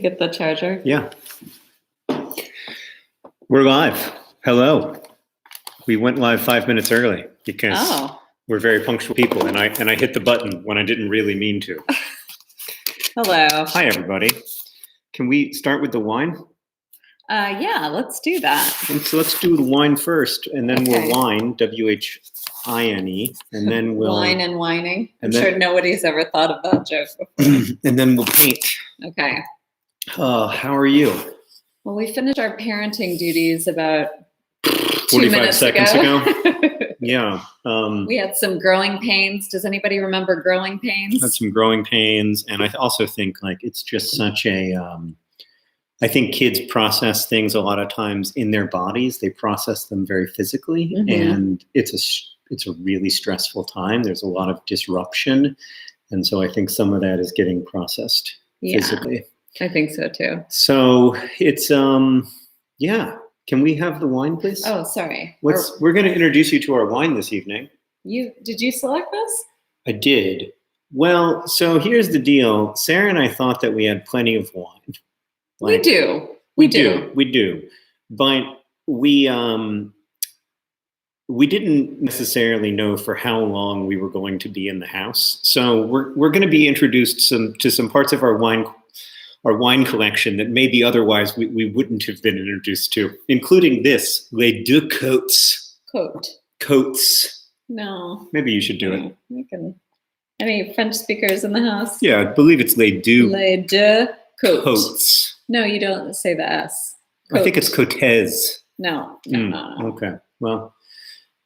get the charger? Yeah. We're live. Hello. We went live 5 minutes early because we're very punctual people, and I hit the button when I didn't really mean to. Hello. Hi, everybody. Can we start with the wine? Yeah, let's do that. And so let's do the wine first, and then we'll whine, W-H-I-N-E, and then we'll... Wine and whining. I'm sure nobody's ever thought of that joke before. And then we'll paint. Okay. How are you? Well, we finished our parenting duties about 45 seconds ago. Yeah. We had some growing pains. Does anybody remember growing pains? Had some growing pains, and I also think like it's just such a... I think kids process things a lot of times in their bodies. They process them very physically, and it's a really stressful time. There's a lot of disruption, and so I think some of that is getting processed physically. I think so too. So it's yeah. Can we have the wine, please? Oh, sorry. We're going to introduce you to our wine this evening. Did you select this? I did. Well, so here's the deal. Sarah and I thought that we had plenty of wine. We do. We do. But we didn't necessarily know for how long we were going to be in the house. So we're going to be introduced to some parts of our wine collection that maybe otherwise we wouldn't have been introduced to, including this, Les Deux Côtes. Côtes. No. Maybe you should do it. We can. Any French speakers in the house? Yeah, I believe it's Les Deux. Les Deux Côtes. Côtes. No, you don't say the S. Côtes. I think it's Côtes. No. Okay. Well,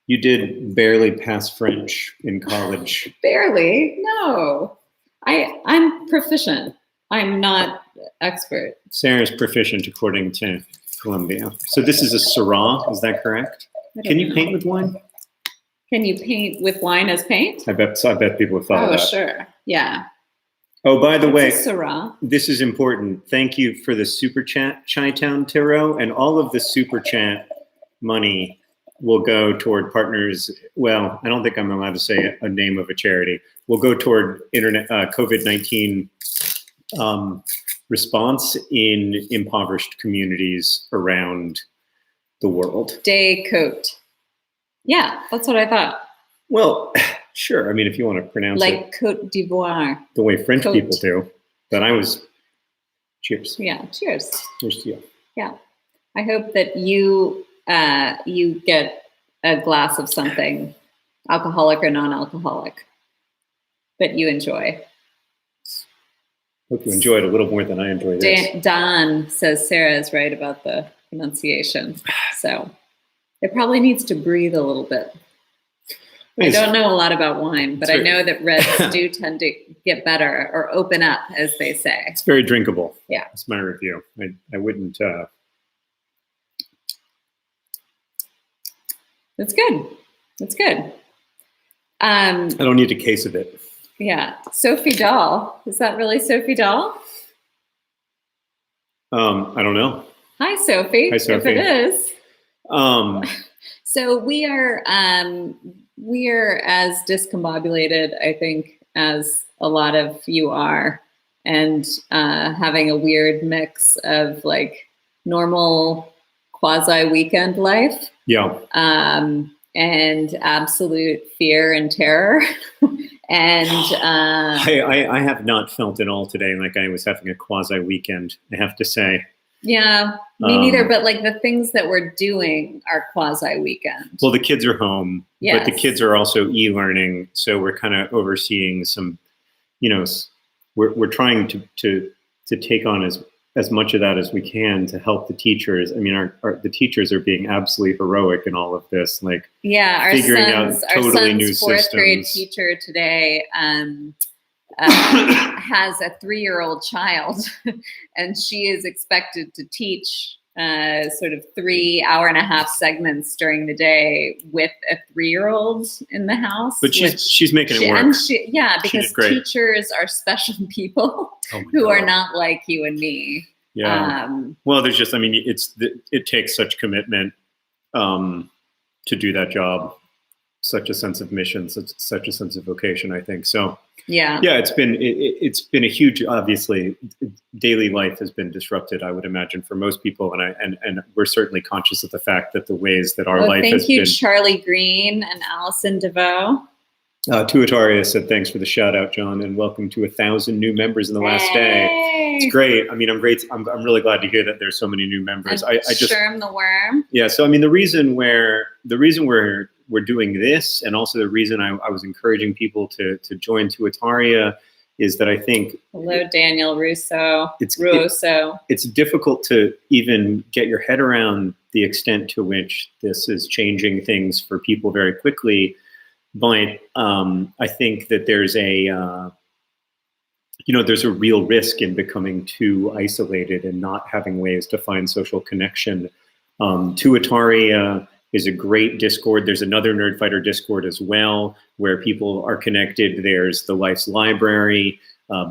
you did barely pass French in college. Barely? No. I'm proficient. I'm not expert. Sarah's proficient according to Columbia. So this is a Syrah, is that correct? Can you paint with wine? Can you paint with wine as paint? I bet people have thought of that. Oh, sure. Yeah. Oh, by the way, Syrah. This is important. Thank you for the super chat, Chi-Town Tarot, and all of the super chat money will go toward partners. Well, I don't think I'm allowed to say a name of a charity. Will go toward COVID-19 response in impoverished communities around the world. Des Côtes. Yeah, that's what I thought. Well, sure. I mean, if you want to pronounce it like Côte d'Ivoire, the way French people do, but I was. Cheers. Yeah, cheers. Cheers to you. Yeah, I hope that you get a glass of something, alcoholic or non-alcoholic, that you enjoy. Hope you enjoy it a little more than I enjoy this. Don says Sarah is right about the pronunciation, so it probably needs to breathe a little bit. I don't know a lot about wine, but I know that reds do tend to get better or open up, as they say. It's very drinkable. Yeah. That's my review. I wouldn't... That's good. That's good. I don't need a case of it. Yeah. Sophie Dahl. Is that really Sophie Dahl? I don't know. Hi, Sophie. Hi, Sophie. If it is. So we are as discombobulated, I think, as a lot of you are, and having a weird mix of like normal quasi weekend life. Yeah. And absolute fear and terror. And I have not felt at all today like I was having a quasi weekend, I have to say. Yeah, me neither. But like the things that we're doing are quasi weekend. Well, the kids are home, but the kids are also e-learning. So we're kind of overseeing some, we're trying to take on as much of that as we can to help the teachers. I mean, the teachers are being absolutely heroic in all of this. Like, figuring out totally new systems. Our son's fourth grade teacher today has a 3-year-old child, and she is expected to teach sort of 3 hour-and-a-half segments during the day with a 3-year-old in the house. But she's making it work. Because teachers are special people who are not like you and me. Yeah. Well, there's just, I mean, it takes such commitment to do that job. such a sense of mission, such a sense of vocation, I think. So yeah, it's been a huge, obviously, daily life has been disrupted, I would imagine, for most people, and we're certainly conscious of the fact that the ways that our life has been. Thank you, Charlie Green and Allison DeVoe. Tuataria said, thanks for the shout out, John, and welcome to 1,000 new members in the last day. It's great. I mean, I'm really glad to hear that there's so many new members. I just Sherm the Worm. Yeah. So, I mean, the reason we're doing this, and also the reason I was encouraging people to join Tuataria, is that I think. Hello, Daniel Russo. It's difficult to even get your head around the extent to which this is changing things for people very quickly. But I think that there's a real risk in becoming too isolated and not having ways to find social connection. Tuataria is a great Discord. There's another Nerdfighter Discord as well, where people are connected. There's the Life's Library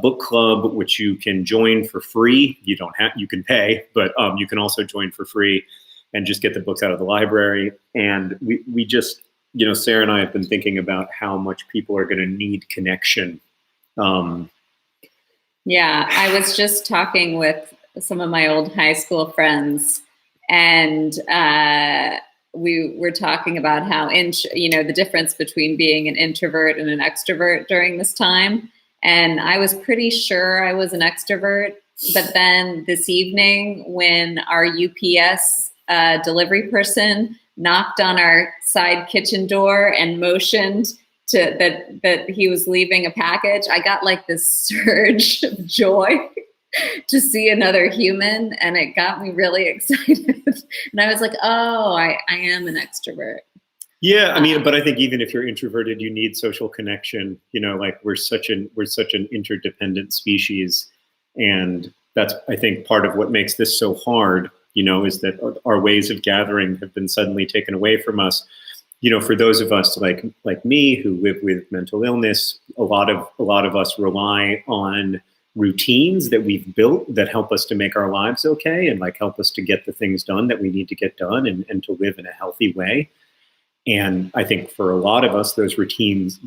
book club, which you can join for free. You can pay, but you can also join for free and just get the books out of the library. And we just, Sarah and I have been thinking about how much people are going to need connection. Yeah, I was just talking with some of my old high school friends, and we were talking about how, the difference between being an introvert and an extrovert during this time. And I was pretty sure I was an extrovert. But then this evening, when our UPS delivery person knocked on our side kitchen door and motioned that he was leaving a package, I got like this surge of joy to see another human, and it got me really excited. And I was like, oh, I am an extrovert. Yeah, I mean, but I think even if you're introverted, you need social connection. Like we're such an interdependent species, and that's, I think, part of what makes this so hard. Is that our ways of gathering have been suddenly taken away from us. For those of us like me who live with mental illness, a lot of us rely on routines that we've built that help us to make our lives okay and help us to get the things done that we need to get done and to live in a healthy way. And I think for a lot of us, those routines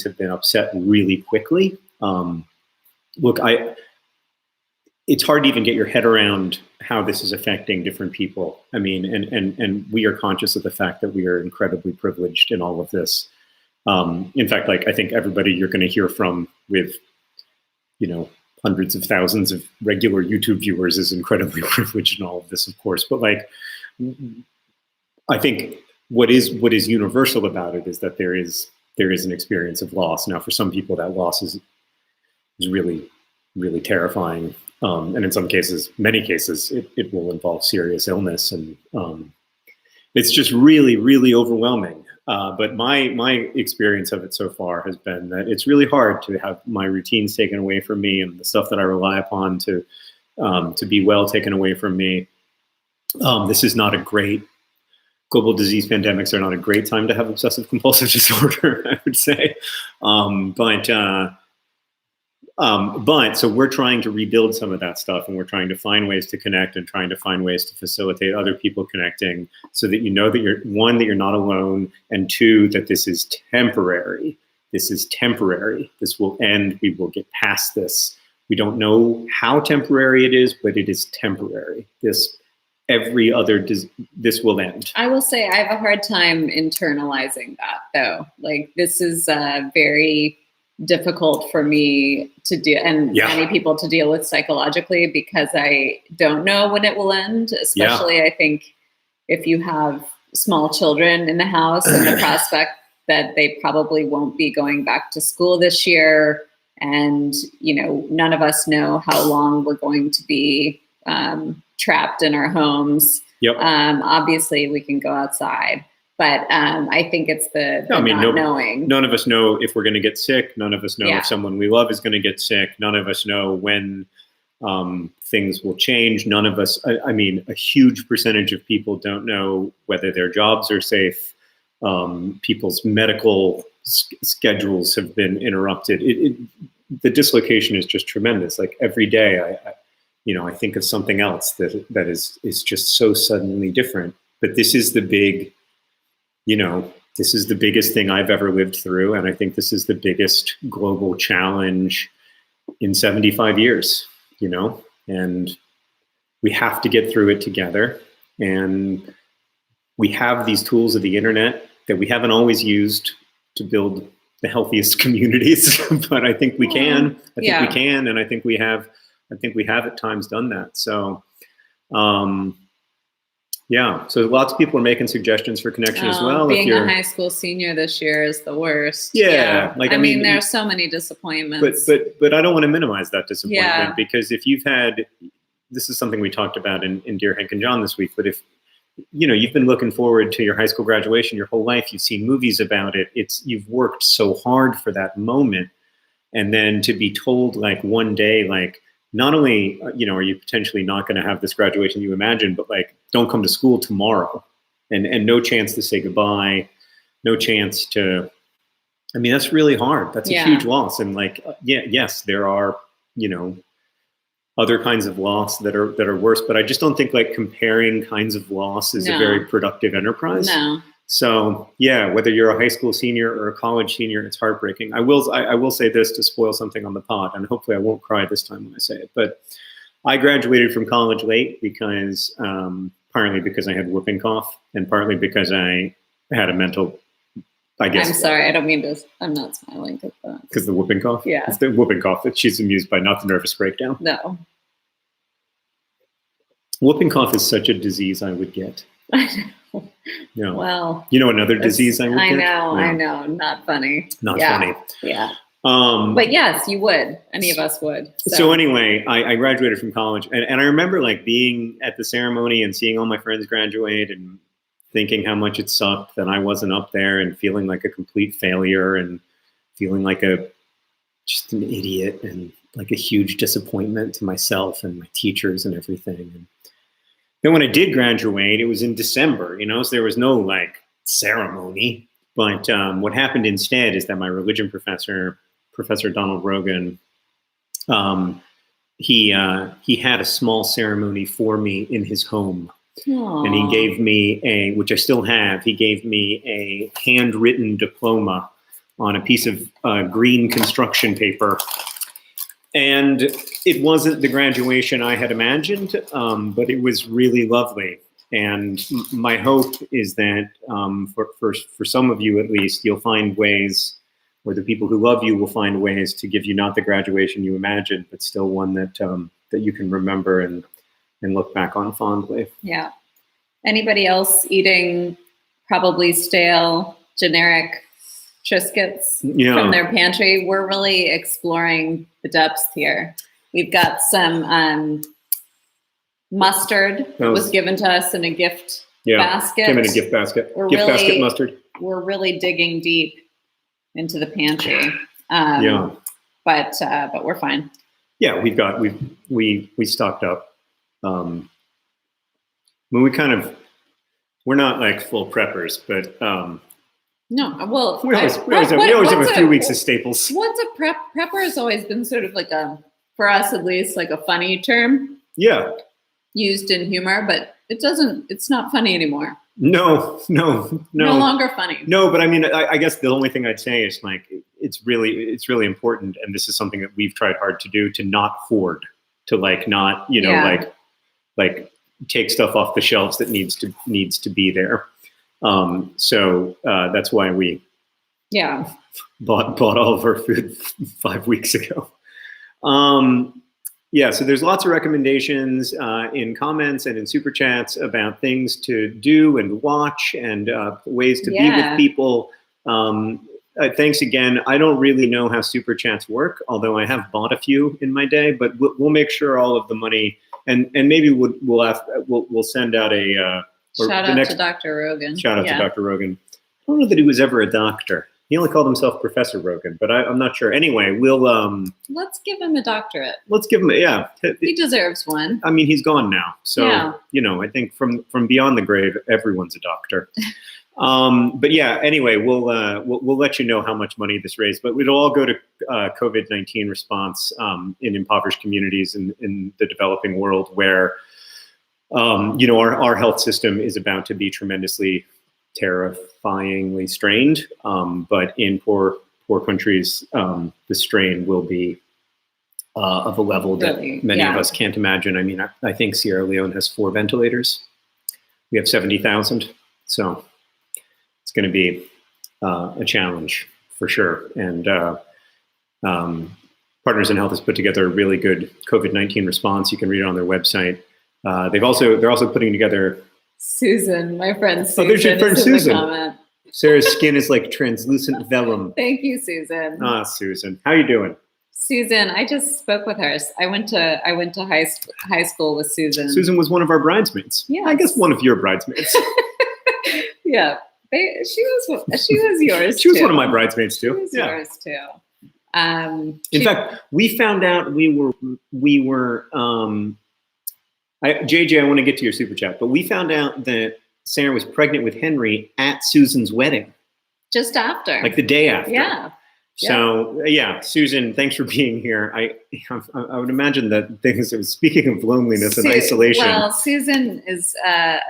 have been upset really quickly. It's hard to even get your head around how this is affecting different people. I mean, and we are conscious of the fact that we are incredibly privileged in all of this. In fact, I think everybody you're going to hear from with, hundreds of thousands of regular YouTube viewers is incredibly privileged in all of this, of course. But I think what is universal about it is that there is an experience of loss. Now, for some people, that loss is really, really terrifying. And in some cases, many cases, it will involve serious illness, and it's just really, really overwhelming. But my experience of it so far has been that it's really hard to have my routines taken away from me and the stuff that I rely upon to be well taken away from me. This is not a great global disease. Pandemics are not a great time to have obsessive compulsive disorder, I would say. But so we're trying to rebuild some of that stuff, and we're trying to find ways to connect and trying to find ways to facilitate other people connecting so that that you're not alone, and two, that this is temporary. This is temporary. This will end. We will get past this. We don't know how temporary it is, but it is temporary. This will end. I will say I have a hard time internalizing that, though. This is very difficult for me to do, and many people to deal with psychologically, because I don't know when it will end, especially I think if you have small children in the house and the prospect that they probably won't be going back to school this year. And, none of us know how long we're going to be trapped in our homes. Yep. Obviously we can go outside. But I think it's the not knowing. None of us know if we're going to get sick. None of us know if someone we love is going to get sick. None of us know when things will change. None of us, I mean, a huge percentage of people don't know whether their jobs are safe. People's medical schedules have been interrupted. The dislocation is just tremendous. Every day, I think of something else that is just so suddenly different. But this is the big, this is the biggest thing I've ever lived through. And I think this is the biggest global challenge in 75 years, and we have to get through it together. And we have these tools of the internet that we haven't always used to build the healthiest communities, but I think we can. I think we can, and I think we have at times done that. So, so lots of people are making suggestions for connection as well. Being a high school senior this year is the worst. Like I mean, there are so many disappointments. But I don't want to minimize that disappointment, because if you've had, this is something we talked about in Dear Hank and John this week, but if you've been looking forward to your high school graduation your whole life, you've seen movies about it, you've worked so hard for that moment, and then to be told like one day, like, not only, are you potentially not going to have this graduation you imagined, but like, don't come to school tomorrow, and no chance to say goodbye, no chance to, that's really hard. That's a huge loss. And like, yes, there are, other kinds of loss that are worse, but I just don't think like comparing kinds of loss is a very productive enterprise. No. So whether you're a high school senior or a college senior, it's heartbreaking. I will say this to spoil something on the pod, and hopefully I won't cry this time when I say it, but I graduated from college late because partly because I had whooping cough, and partly because I had a mental, I guess. I'm sorry, I don't mean to. I'm not smiling at that. Because the whooping cough? Yeah. It's the whooping cough that she's amused by, not the nervous breakdown. No. Whooping cough is such a disease I would get. I know. Yeah. Well. Another disease I would get? I know. Not funny. Not funny. Yeah. But yes, you would. Any of us would. So anyway, I graduated from college, and I remember like being at the ceremony and seeing all my friends graduate and thinking how much it sucked that I wasn't up there, and feeling like a complete failure, and feeling like just an idiot, and like a huge disappointment to myself and my teachers and everything. And then when I did graduate, it was in December, so there was no like ceremony. But what happened instead is that my religion professor, Professor Donald Rogan, he had a small ceremony for me in his home. Aww. And he gave me which I still have, he gave me a handwritten diploma on a piece of green construction paper. And it wasn't the graduation I had imagined, but it was really lovely. And my hope is that for some of you at least, you'll find ways, or the people who love you will find ways to give you not the graduation you imagined, but still one that you can remember and look back on fondly. Yeah. Anybody else eating probably stale, generic Triscuits from their pantry? We're really exploring the depths here. We've got some mustard that was given to us in a gift basket. Came in a gift basket. Basket mustard. We're really digging deep into the pantry. But we're fine. Yeah, we stocked up. We're not like full preppers, but no. Well, we always have a few weeks of staples. What's a prepper has always been sort of like for us at least, like a funny term. Yeah. Used in humor, but it's not funny anymore. No longer funny. No, but I mean, I guess the only thing I'd say is like, it's really important. And this is something that we've tried hard to do, to not hoard, to like, not, like take stuff off the shelves that needs to be there. So that's why we bought all of our food 5 weeks ago. So there's lots of recommendations in comments and in super chats about things to do and watch, and ways to be with people. Thanks again. I don't really know how super chats work, although I have bought a few in my day, but we'll make sure all of the money, and maybe we'll send out a shout out to Dr. Rogan. Shout out to Dr. Rogan. I don't know that he was ever a doctor. He only called himself Professor Rogan, but I'm not sure. Anyway, we'll let's give him a doctorate. Let's give him he deserves one. I mean, he's gone now, so I think from beyond the grave, everyone's a doctor. But anyway, we'll let you know how much money this raised, but it'll all go to COVID-19 response in impoverished communities in the developing world, where our health system is about to be tremendously terrifyingly strained. But in poor countries, the strain will be of a level that many of us can't imagine. I mean, I think Sierra Leone has 4 ventilators. We have 70,000. So it's going to be a challenge for sure. And Partners in Health has put together a really good COVID-19 response. You can read it on their website. They're also putting together. Susan, my friend Susan. Oh, there's your friend Susan. The Sarah's skin is like translucent vellum. Thank you, Susan. Ah, Susan, how you doing? Susan, I just spoke with her. I went to high school with Susan. Susan was one of our bridesmaids. Yeah, I guess one of your bridesmaids. Yeah, she was yours. She was one of my bridesmaids too. She was yours too. In fact, we found out we were. JJ, I want to get to your super chat, but we found out that Sarah was pregnant with Henry at Susan's wedding. Just after, like the day after. Yeah. So Susan, thanks for being here. I would imagine that things. Speaking of loneliness and isolation. Well, Susan is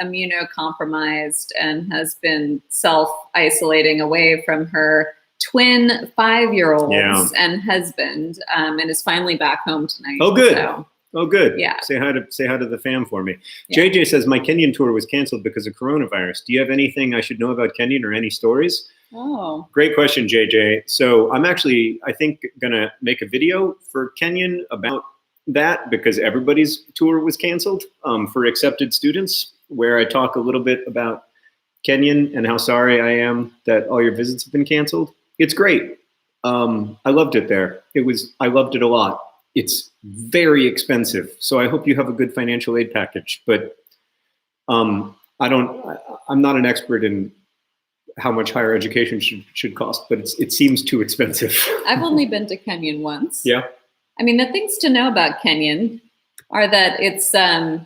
immunocompromised and has been self-isolating away from her twin 5-year-olds and husband, and is finally back home tonight. Oh, good. So, oh, good. Yeah. Say hi to the fam for me. Yeah. JJ says my Kenyan tour was canceled because of coronavirus. Do you have anything I should know about Kenyan or any stories? Oh, great question, JJ. So I'm actually, I think, gonna make a video for Kenyan about that because everybody's tour was canceled for accepted students, where I talk a little bit about Kenyan and how sorry I am that all your visits have been canceled. It's great. I loved it there. I loved it a lot. It's very expensive, so I hope you have a good financial aid package. But I'm not an expert in how much higher education should cost, but it seems too expensive. I've only been to Kenyan once. Yeah. I mean, the things to know about Kenyan are that it's a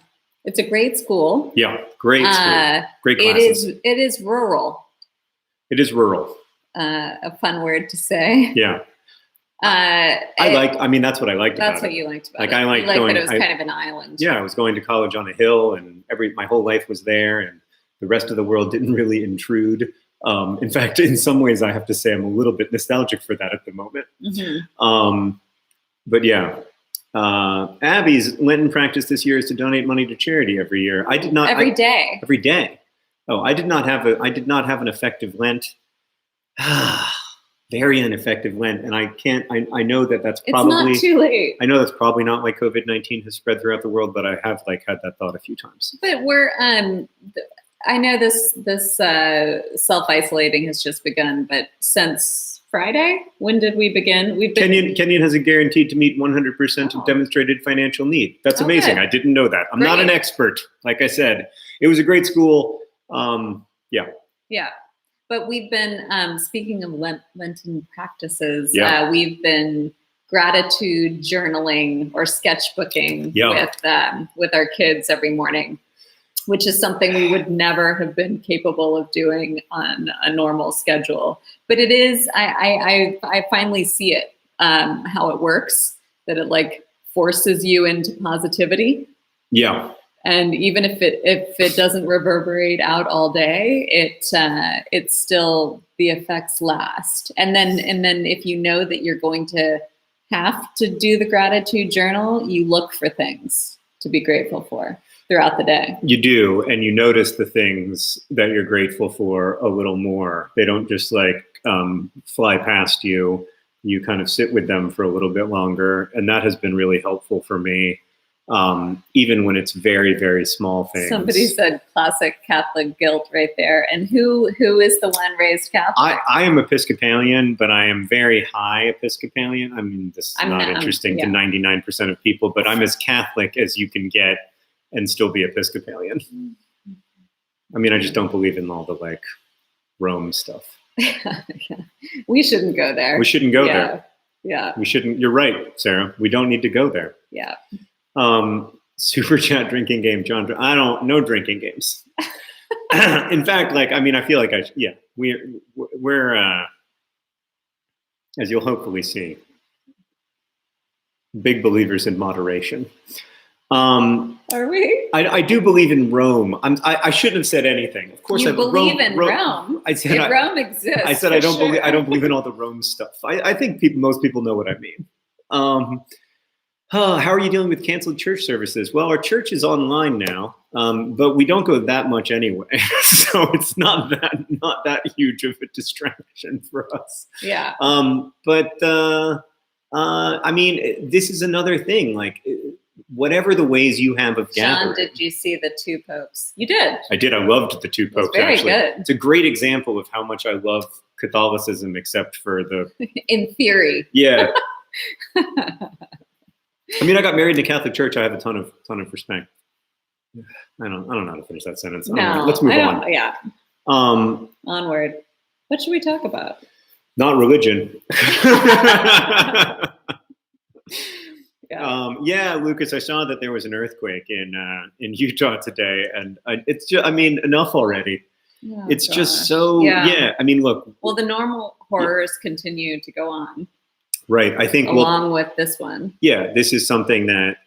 great school. Yeah, great school. Great classes. It is rural. It is rural. A fun word to say. Yeah. That's what I liked about it. That's what you liked about it. I liked going, that it was kind of an island. Yeah, I was going to college on a hill, and my whole life was there, and the rest of the world didn't really intrude. In fact, in some ways, I have to say I'm a little bit nostalgic for that at the moment. Mm-hmm. But yeah, Abby's Lenten practice this year is to donate money to charity every year. I did not every day. Every day. Oh, I did not have an effective Lent. Very ineffective Lent, and I can't. I know that's probably. It's not too late. I know that's probably not why COVID-19 has spread throughout the world, but I have had that thought a few times. But we're I know this self-isolating has just begun, but since Friday, when did we begin? Kenyan has a guaranteed to meet 100% of demonstrated financial need. That's amazing. I didn't know that. I'm not an expert. Like I said, it was a great school. Yeah. Yeah. But we've been, speaking of Lenten practices, we've been gratitude journaling or sketchbooking with our kids every morning, which is something we would never have been capable of doing on a normal schedule. But it is, I finally see it, how it works, that it forces you into positivity. Yeah. And even if it doesn't reverberate out all day, it's still, the effects last. And then if you know that you're going to have to do the gratitude journal, you look for things to be grateful for throughout the day. You do, and you notice the things that you're grateful for a little more. They don't just fly past you. You kind of sit with them for a little bit longer, and that has been really helpful for me. Even when it's very, very small things. Somebody said classic Catholic guilt right there. And who is the one raised Catholic? I am Episcopalian, but I am very high Episcopalian. I mean, this is not interesting to 99% of people, but I'm as Catholic as you can get and still be Episcopalian. I mean, I just don't believe in all the Rome stuff. Yeah. We shouldn't go there. We shouldn't go there. Yeah. We shouldn't. You're right, Sarah. We don't need to go there. Yeah. Super chat drinking game, John. No drinking games. In fact, I feel like we're as you'll hopefully see, big believers in moderation. Are we? I do believe in Rome. I shouldn't have said anything. Of course, you believe in Rome. I said Rome exists. I said I don't believe in all the Rome stuff. I think most people know what I mean. How are you dealing with canceled church services? Well, our church is online now, but we don't go that much anyway, so it's not that huge of a distraction for us. Yeah. But I mean, this is another thing. Like, whatever the ways you have of gathering. John, did you see the two popes? You did. I did. I loved the two popes. Very actually. Good. It's a great example of how much I love Catholicism, except for the in theory. Yeah. I mean, I got married in the Catholic Church. I have a ton of respect. I don't know how to finish that sentence. No, let's move on. Yeah. Onward. What should we talk about? Not religion. Yeah. Lucas, I saw that there was an earthquake in Utah today, and it's just, I mean, enough already. Oh, it's gosh. Just so, yeah. I mean, look. Well, the normal horrors continue to go on. Right. I think along with this one. Yeah, this is something that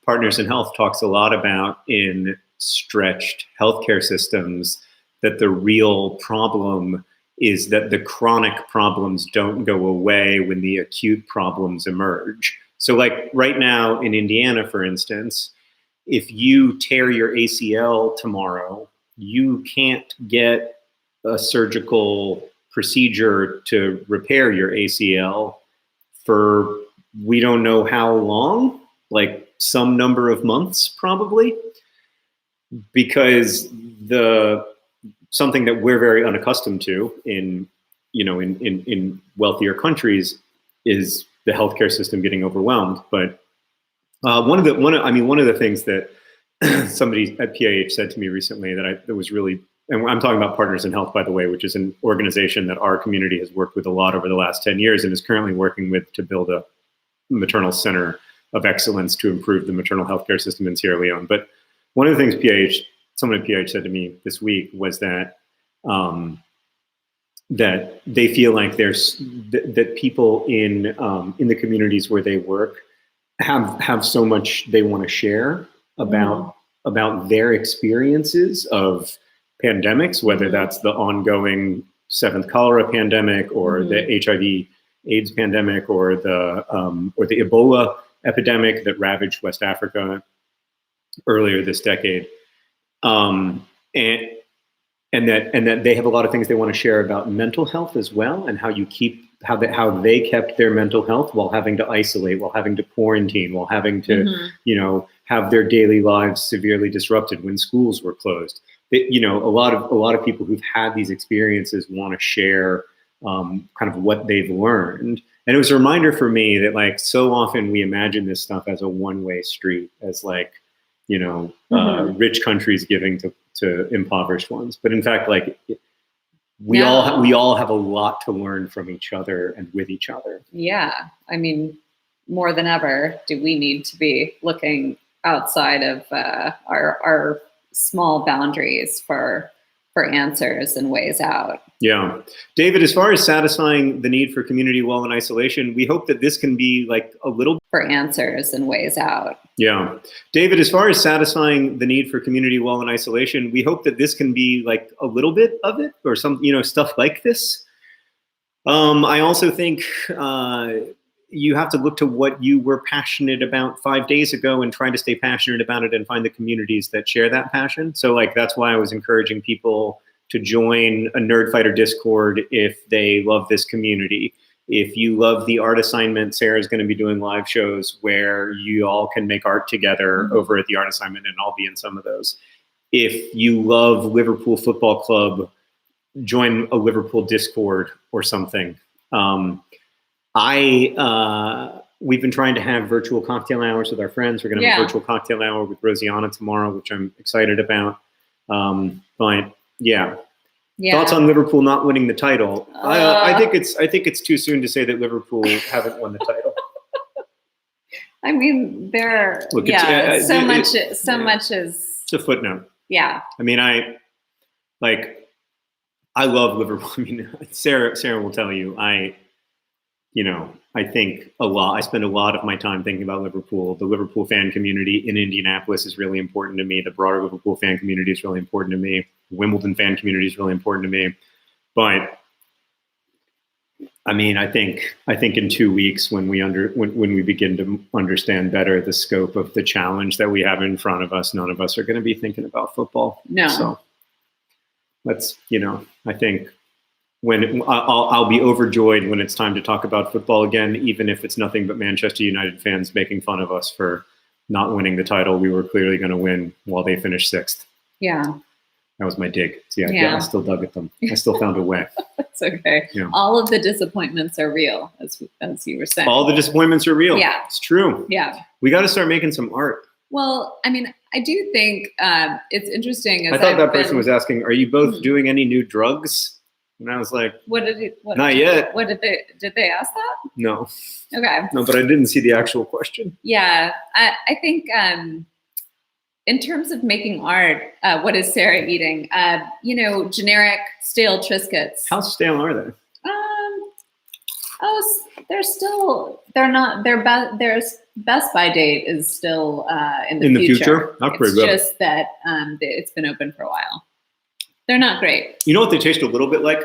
Partners in Health talks a lot about in stretched healthcare systems, that the real problem is that the chronic problems don't go away when the acute problems emerge. So like right now in Indiana, for instance, if you tear your ACL tomorrow, you can't get a surgical procedure to repair your ACL for we don't know how long, like some number of months probably, because something that we're very unaccustomed to in wealthier countries is the healthcare system getting overwhelmed. But one of the things that somebody at PIH said to me recently that was really, and I'm talking about Partners in Health, by the way, which is an organization that our community has worked with a lot over the last 10 years and is currently working with to build a maternal center of excellence to improve the maternal healthcare system in Sierra Leone. But one of the things someone at PIH said to me this week was that that they feel like that people in the communities where they work have so much they want to share about their experiences of pandemics, whether that's the ongoing 7th cholera pandemic or the HIV/AIDS pandemic or the Ebola epidemic that ravaged West Africa earlier this decade, and that they have a lot of things they want to share about mental health as well, and how they kept their mental health while having to isolate, while having to quarantine, while having to have their daily lives severely disrupted when schools were closed. A lot of people who've had these experiences want to share kind of what they've learned. And it was a reminder for me that like so often we imagine this stuff as a one-way street, as like, rich countries giving to impoverished ones. But in fact, like we all have a lot to learn from each other and with each other. Yeah. I mean, more than ever, do we need to be looking outside of our small boundaries for answers and ways out. Yeah. David, as far as satisfying the need for community while in isolation, we hope that this can be like a little for answers and ways out. Yeah. David, as far as satisfying the need for community while in isolation, we hope that this can be like a little bit of it, or some, stuff like this. I also think you have to look to what you were passionate about 5 days ago and try to stay passionate about it and find the communities that share that passion. So like, that's why I was encouraging people to join a Nerdfighter Discord if they love this community. If you love the art assignment, Sarah's going to be doing live shows where you all can make art together over at the art assignment, and I'll be in some of those. If you love Liverpool Football Club, join a Liverpool Discord or something. We've been trying to have virtual cocktail hours with our friends. We're going to have a virtual cocktail hour with Rosianna tomorrow, which I'm excited about. But yeah. Thoughts on Liverpool not winning the title? I think it's too soon to say that Liverpool haven't won the title. I mean, much is. It's a footnote. Yeah. I mean, I love Liverpool. I mean, Sarah will tell you, I think a lot. I spend a lot of my time thinking about Liverpool. The Liverpool fan community in Indianapolis is really important to me. The broader Liverpool fan community is really important to me. The Wimbledon fan community is really important to me. But I mean, I think in 2 weeks when we begin to understand better the scope of the challenge that we have in front of us, none of us are going to be thinking about football. No. So let's, I think when I'll be overjoyed when it's time to talk about football again, even if it's nothing but Manchester United fans making fun of us for not winning the title we were clearly going to win while they finished 6th. Yeah. That was my dig. See, I still dug at them. I still found a way. That's okay. Yeah. All of the disappointments are real, as you were saying. All the disappointments are real. Yeah. It's true. Yeah. We got to start making some art. Well, I mean, I do think it's interesting. I thought that person was asking, are you both doing any new drugs? And I was like, not yet. What did they ask that? No. Okay. No, but I didn't see the actual question. Yeah. I think in terms of making art, what is Sarah eating? Generic stale Triscuits. How stale are they? Their best by date is still in the future. Not pretty good. It's just that it's been open for a while. They're not great. You know what they taste a little bit like?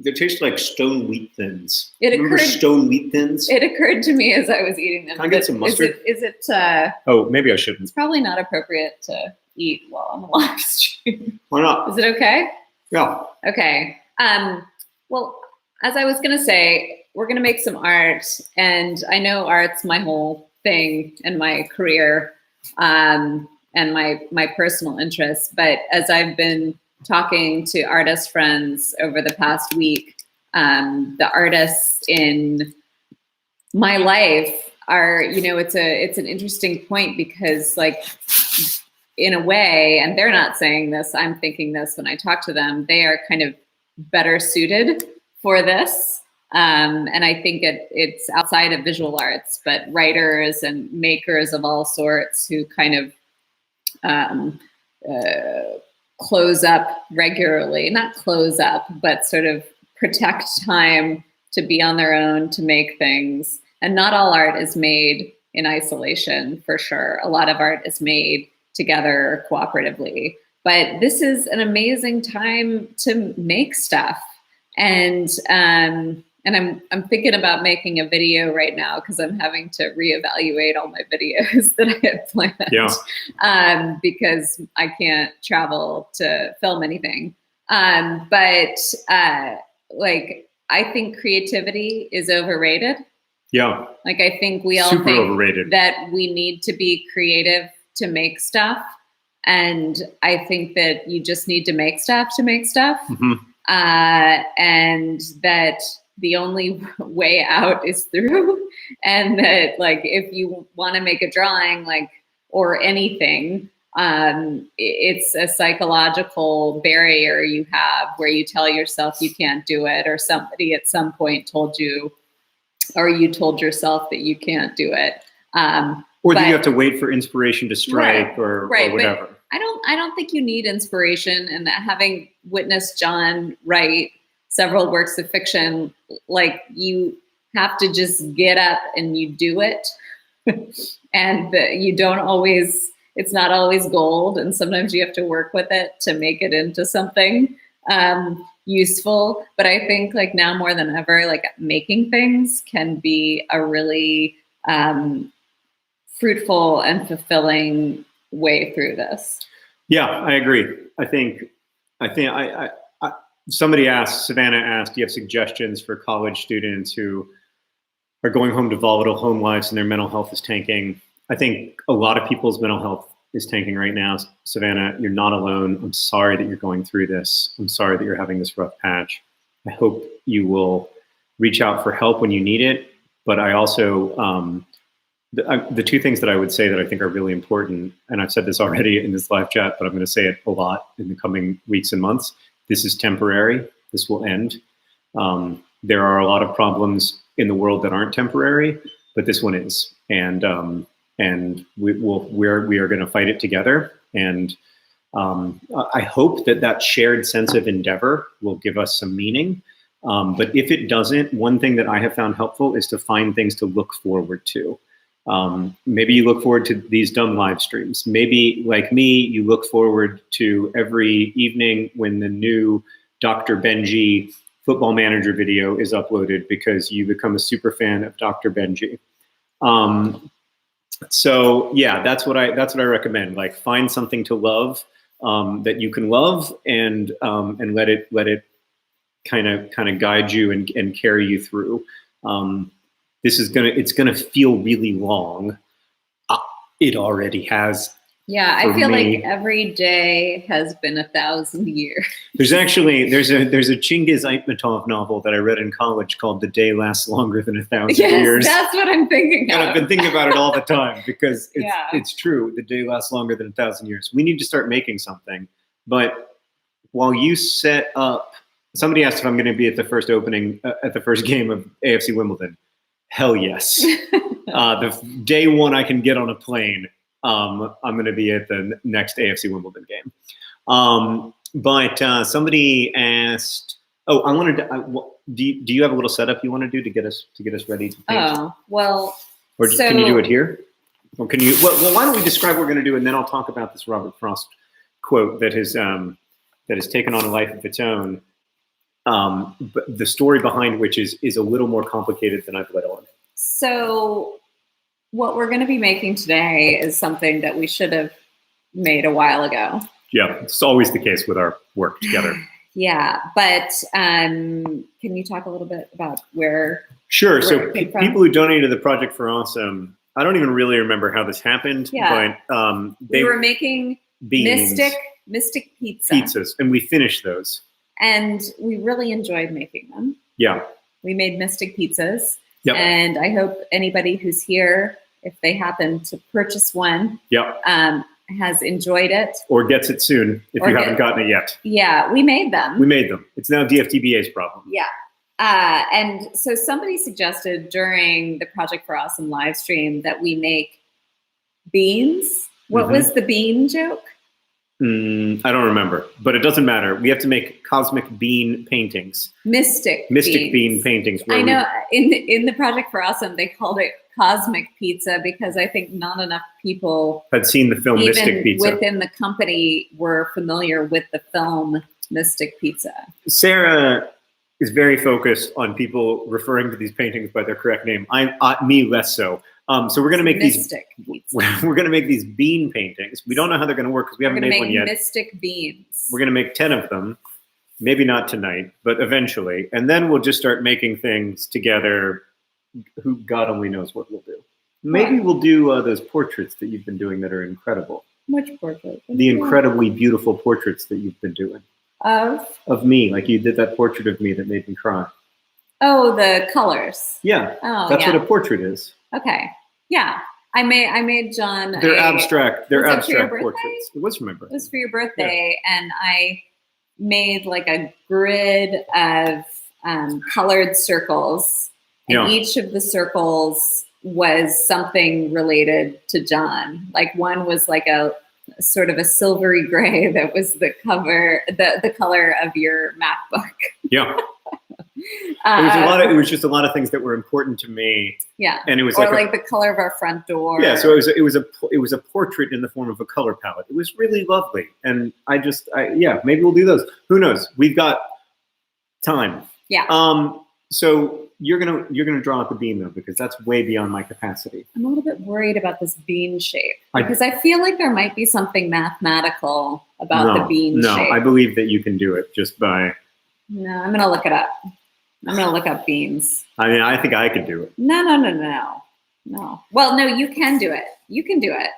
They taste like stone wheat thins. Remember stone wheat thins? It occurred to me as I was eating them. Can I get some mustard? Is it? Oh, maybe I shouldn't. It's probably not appropriate to eat while on the live stream. Why not? Is it okay? Yeah. Okay. Well, as I was going to say, we're going to make some art. And I know art's my whole thing and my career and my personal interests. But as I've been talking to artist friends over the past week, the artists in my life are, it's an interesting point because, like, in a way, and they're not saying this, I'm thinking this when I talk to them, they are kind of better suited for this. And I think it's outside of visual arts, but writers and makers of all sorts who kind of close up regularly, not close up, but sort of protect time to be on their own, to make things. And not all art is made in isolation, for sure. A lot of art is made together cooperatively. But this is an amazing time to make stuff. And I'm thinking about making a video right now because I'm having to reevaluate all my videos that I had planned because I can't travel to film anything. But I think creativity is overrated. Yeah. Like, I think we all think overrated. That we need to be creative to make stuff. And I think that you just need to make stuff to make stuff. Mm-hmm. And that the only way out is through, and that, like, if you want to make a drawing, like, or anything, it's a psychological barrier you have where you tell yourself you can't do it, or somebody at some point told you, or you told yourself that you can't do it. Or that you have to wait for inspiration to strike, or whatever. But I don't think you need inspiration, and having witnessed John write several works of fiction, like, you have to just get up and you do it. And you don't always, it's not always gold. And sometimes you have to work with it to make it into something useful. But I think, like, now more than ever, like, making things can be a really fruitful and fulfilling way through this. Yeah, I agree. I think somebody asked, Savannah asked, do you have suggestions for college students who are going home to volatile home lives and their mental health is tanking? I think a lot of people's mental health is tanking right now. Savannah, you're not alone. I'm sorry that you're going through this. I'm sorry that you're having this rough patch. I hope you will reach out for help when you need it. But I also, the two things that I would say that I think are really important, and I've said this already in this live chat, but I'm going to say it a lot in the coming weeks and months. This is temporary. This will end. There are a lot of problems in the world that aren't temporary, but this one is. And we are going to fight it together. And I hope that shared sense of endeavor will give us some meaning. But if it doesn't, one thing that I have found helpful is to find things to look forward to. Maybe you look forward to these dumb live streams. Maybe, like me, you look forward to every evening when the new Dr. Benji Football Manager video is uploaded because you become a super fan of Dr. Benji. So yeah, that's what I recommend. Like, find something to love that you can love, and let it kind of guide you and carry you through. It's gonna feel really long. It already has. Yeah, I feel like every day has been 1,000 years. There's a Chingiz Aytmatov novel that I read in college called "The Day Lasts Longer Than 1,000 Years." That's what I'm thinking of. And I've been thinking about it all the time because it's true. The day lasts longer than 1,000 years. We need to start making something. But while you set up, somebody asked if I'm going to be at the first opening, at the first game of AFC Wimbledon. Hell yes. The day one I can get on a plane, I'm going to be at the next AFC Wimbledon game. But somebody asked, "Oh, I wanted to. Do you have a little setup you want to do to get us ready to paint?" Oh, well. Or can you do it here? Or can you? Well, why don't we describe what we're going to do, and then I'll talk about this Robert Frost quote that has taken on a life of its own. But the story behind which is a little more complicated than I've let on. So what we're going to be making today is something that we should have made a while ago. Yeah, it's always the case with our work together. Yeah, but can you talk a little bit about where? Sure. So people who donated to the Project for Awesome, I don't even really remember how this happened. Yeah. But we were making Mystic pizzas, and we finished those. And we really enjoyed making them. Yeah. We made Mystic pizzas. Yep. And I hope anybody who's here, if they happen to purchase one, has enjoyed it. Or gets it soon if you haven't gotten it yet. Yeah, we made them. We made them. It's now DFTBA's problem. Yeah. And so somebody suggested during the Project for Awesome live stream that we make beans. What was the bean joke? I don't remember, but it doesn't matter. We have to make cosmic bean paintings. Mystic bean paintings. I know in the Project for Awesome, they called it Cosmic Pizza because I think not enough people had seen the film Mystic Pizza. Within the company were familiar with the film Mystic Pizza. Sarah is very focused on people referring to these paintings by their correct name. Me less so. So we're going to make we're going to make these bean paintings. We don't know how they're going to work because we haven't made one yet. Mystic beans. We're going to make 10 of them. Maybe not tonight, but eventually. And then we'll just start making things together. Who God only knows what we'll do. Maybe we'll do those portraits that you've been doing that are incredible. Which portraits? The incredibly beautiful portraits that you've been doing. Of me. Like you did that portrait of me that made me cry. Oh, the colors. Yeah. Oh, that's what a portrait is. Okay. Yeah, I made John. They're abstract. They're abstract portraits. It was for my birthday. It was for your birthday, and I made like a grid of colored circles, and each of the circles was something related to John. Like one was like a sort of a silvery gray that was the color of your MacBook. Yeah. It was just a lot of things that were important to me. Yeah. And it was like the color of our front door. Yeah. So it was a portrait in the form of a color palette. It was really lovely. And maybe we'll do those. Who knows? We've got time. Yeah. So you're gonna draw out the bean though, because that's way beyond my capacity. I'm a little bit worried about this bean shape because I feel like there might be something mathematical about the bean shape. No, I believe that you can do it just by. No, I'm gonna look it up. I'm gonna look up beans. I mean, I think I could do it. No. Well, no, you can do it. You can do it.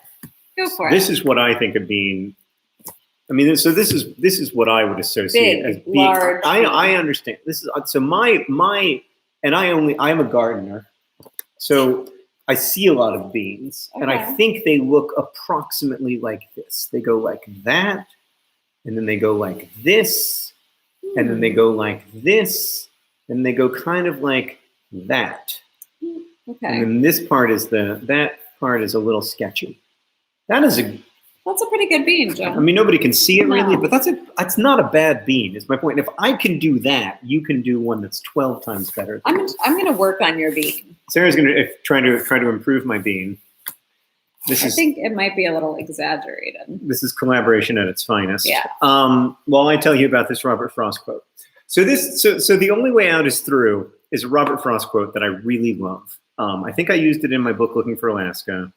Go for it. This is what I think a bean. I mean, so this is what I would associate as bean. Large. I understand. This is so I'm a gardener, so I see a lot of beans, and I think they look approximately like this. They go like that, and then they go like this, and then they go like this, and they go kind of like that. Okay. And then this part is that part is a little sketchy. That is That's a pretty good bean, John. I mean, nobody can see it really, but that's not a bad bean, is my point. If I can do that, you can do one that's 12 times better. I'm going to work on your bean. Sarah's going to try to improve my bean. I think it might be a little exaggerated. This is collaboration at its finest. Yeah. Well, I tell you about this Robert Frost quote. So the only way out is through is a Robert Frost quote that I really love. I think I used it in my book, Looking for Alaska.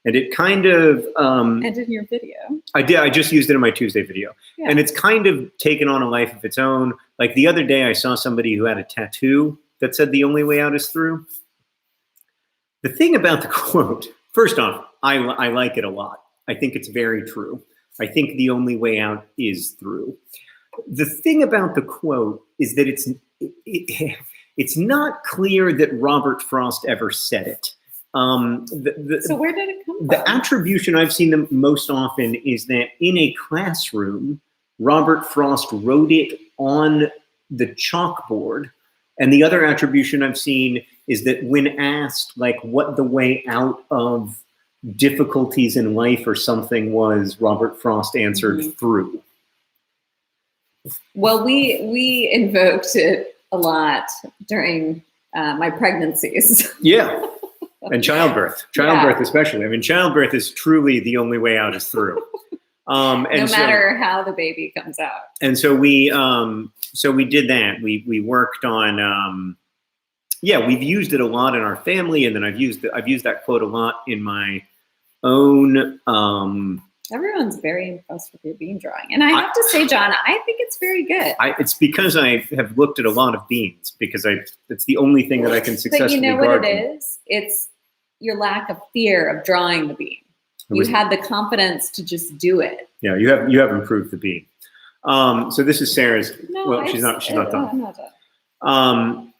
And it kind of... and in your video. I did. I just used it in my Tuesday video. Yeah. And it's kind of taken on a life of its own. Like the other day, I saw somebody who had a tattoo that said the only way out is through. The thing about the quote, first off, I like it a lot. I think it's very true. I think the only way out is through. The thing about the quote is that it's not clear that Robert Frost ever said it. So where did it come from? The attribution I've seen the most often is that in a classroom, Robert Frost wrote it on the chalkboard. And the other attribution I've seen is that when asked like what the way out of difficulties in life or something was, Robert Frost answered through. Well, we invoked it a lot during my pregnancies. Yeah. And childbirth especially. I mean, childbirth is truly the only way out is through. No matter how the baby comes out. And so we did that. We worked on, we've used it a lot in our family, and then I've used that quote a lot in my own. Everyone's very impressed with your bean drawing, and I have to say, John, I think it's very good. It's because I have looked at a lot of beans because it's the only thing that I can successfully. But you know what it is? It's your lack of fear of drawing the bean. You had the confidence to just do it. Yeah, you have improved the bean. So this is Sarah's. No, well, she's not done. I'm not done.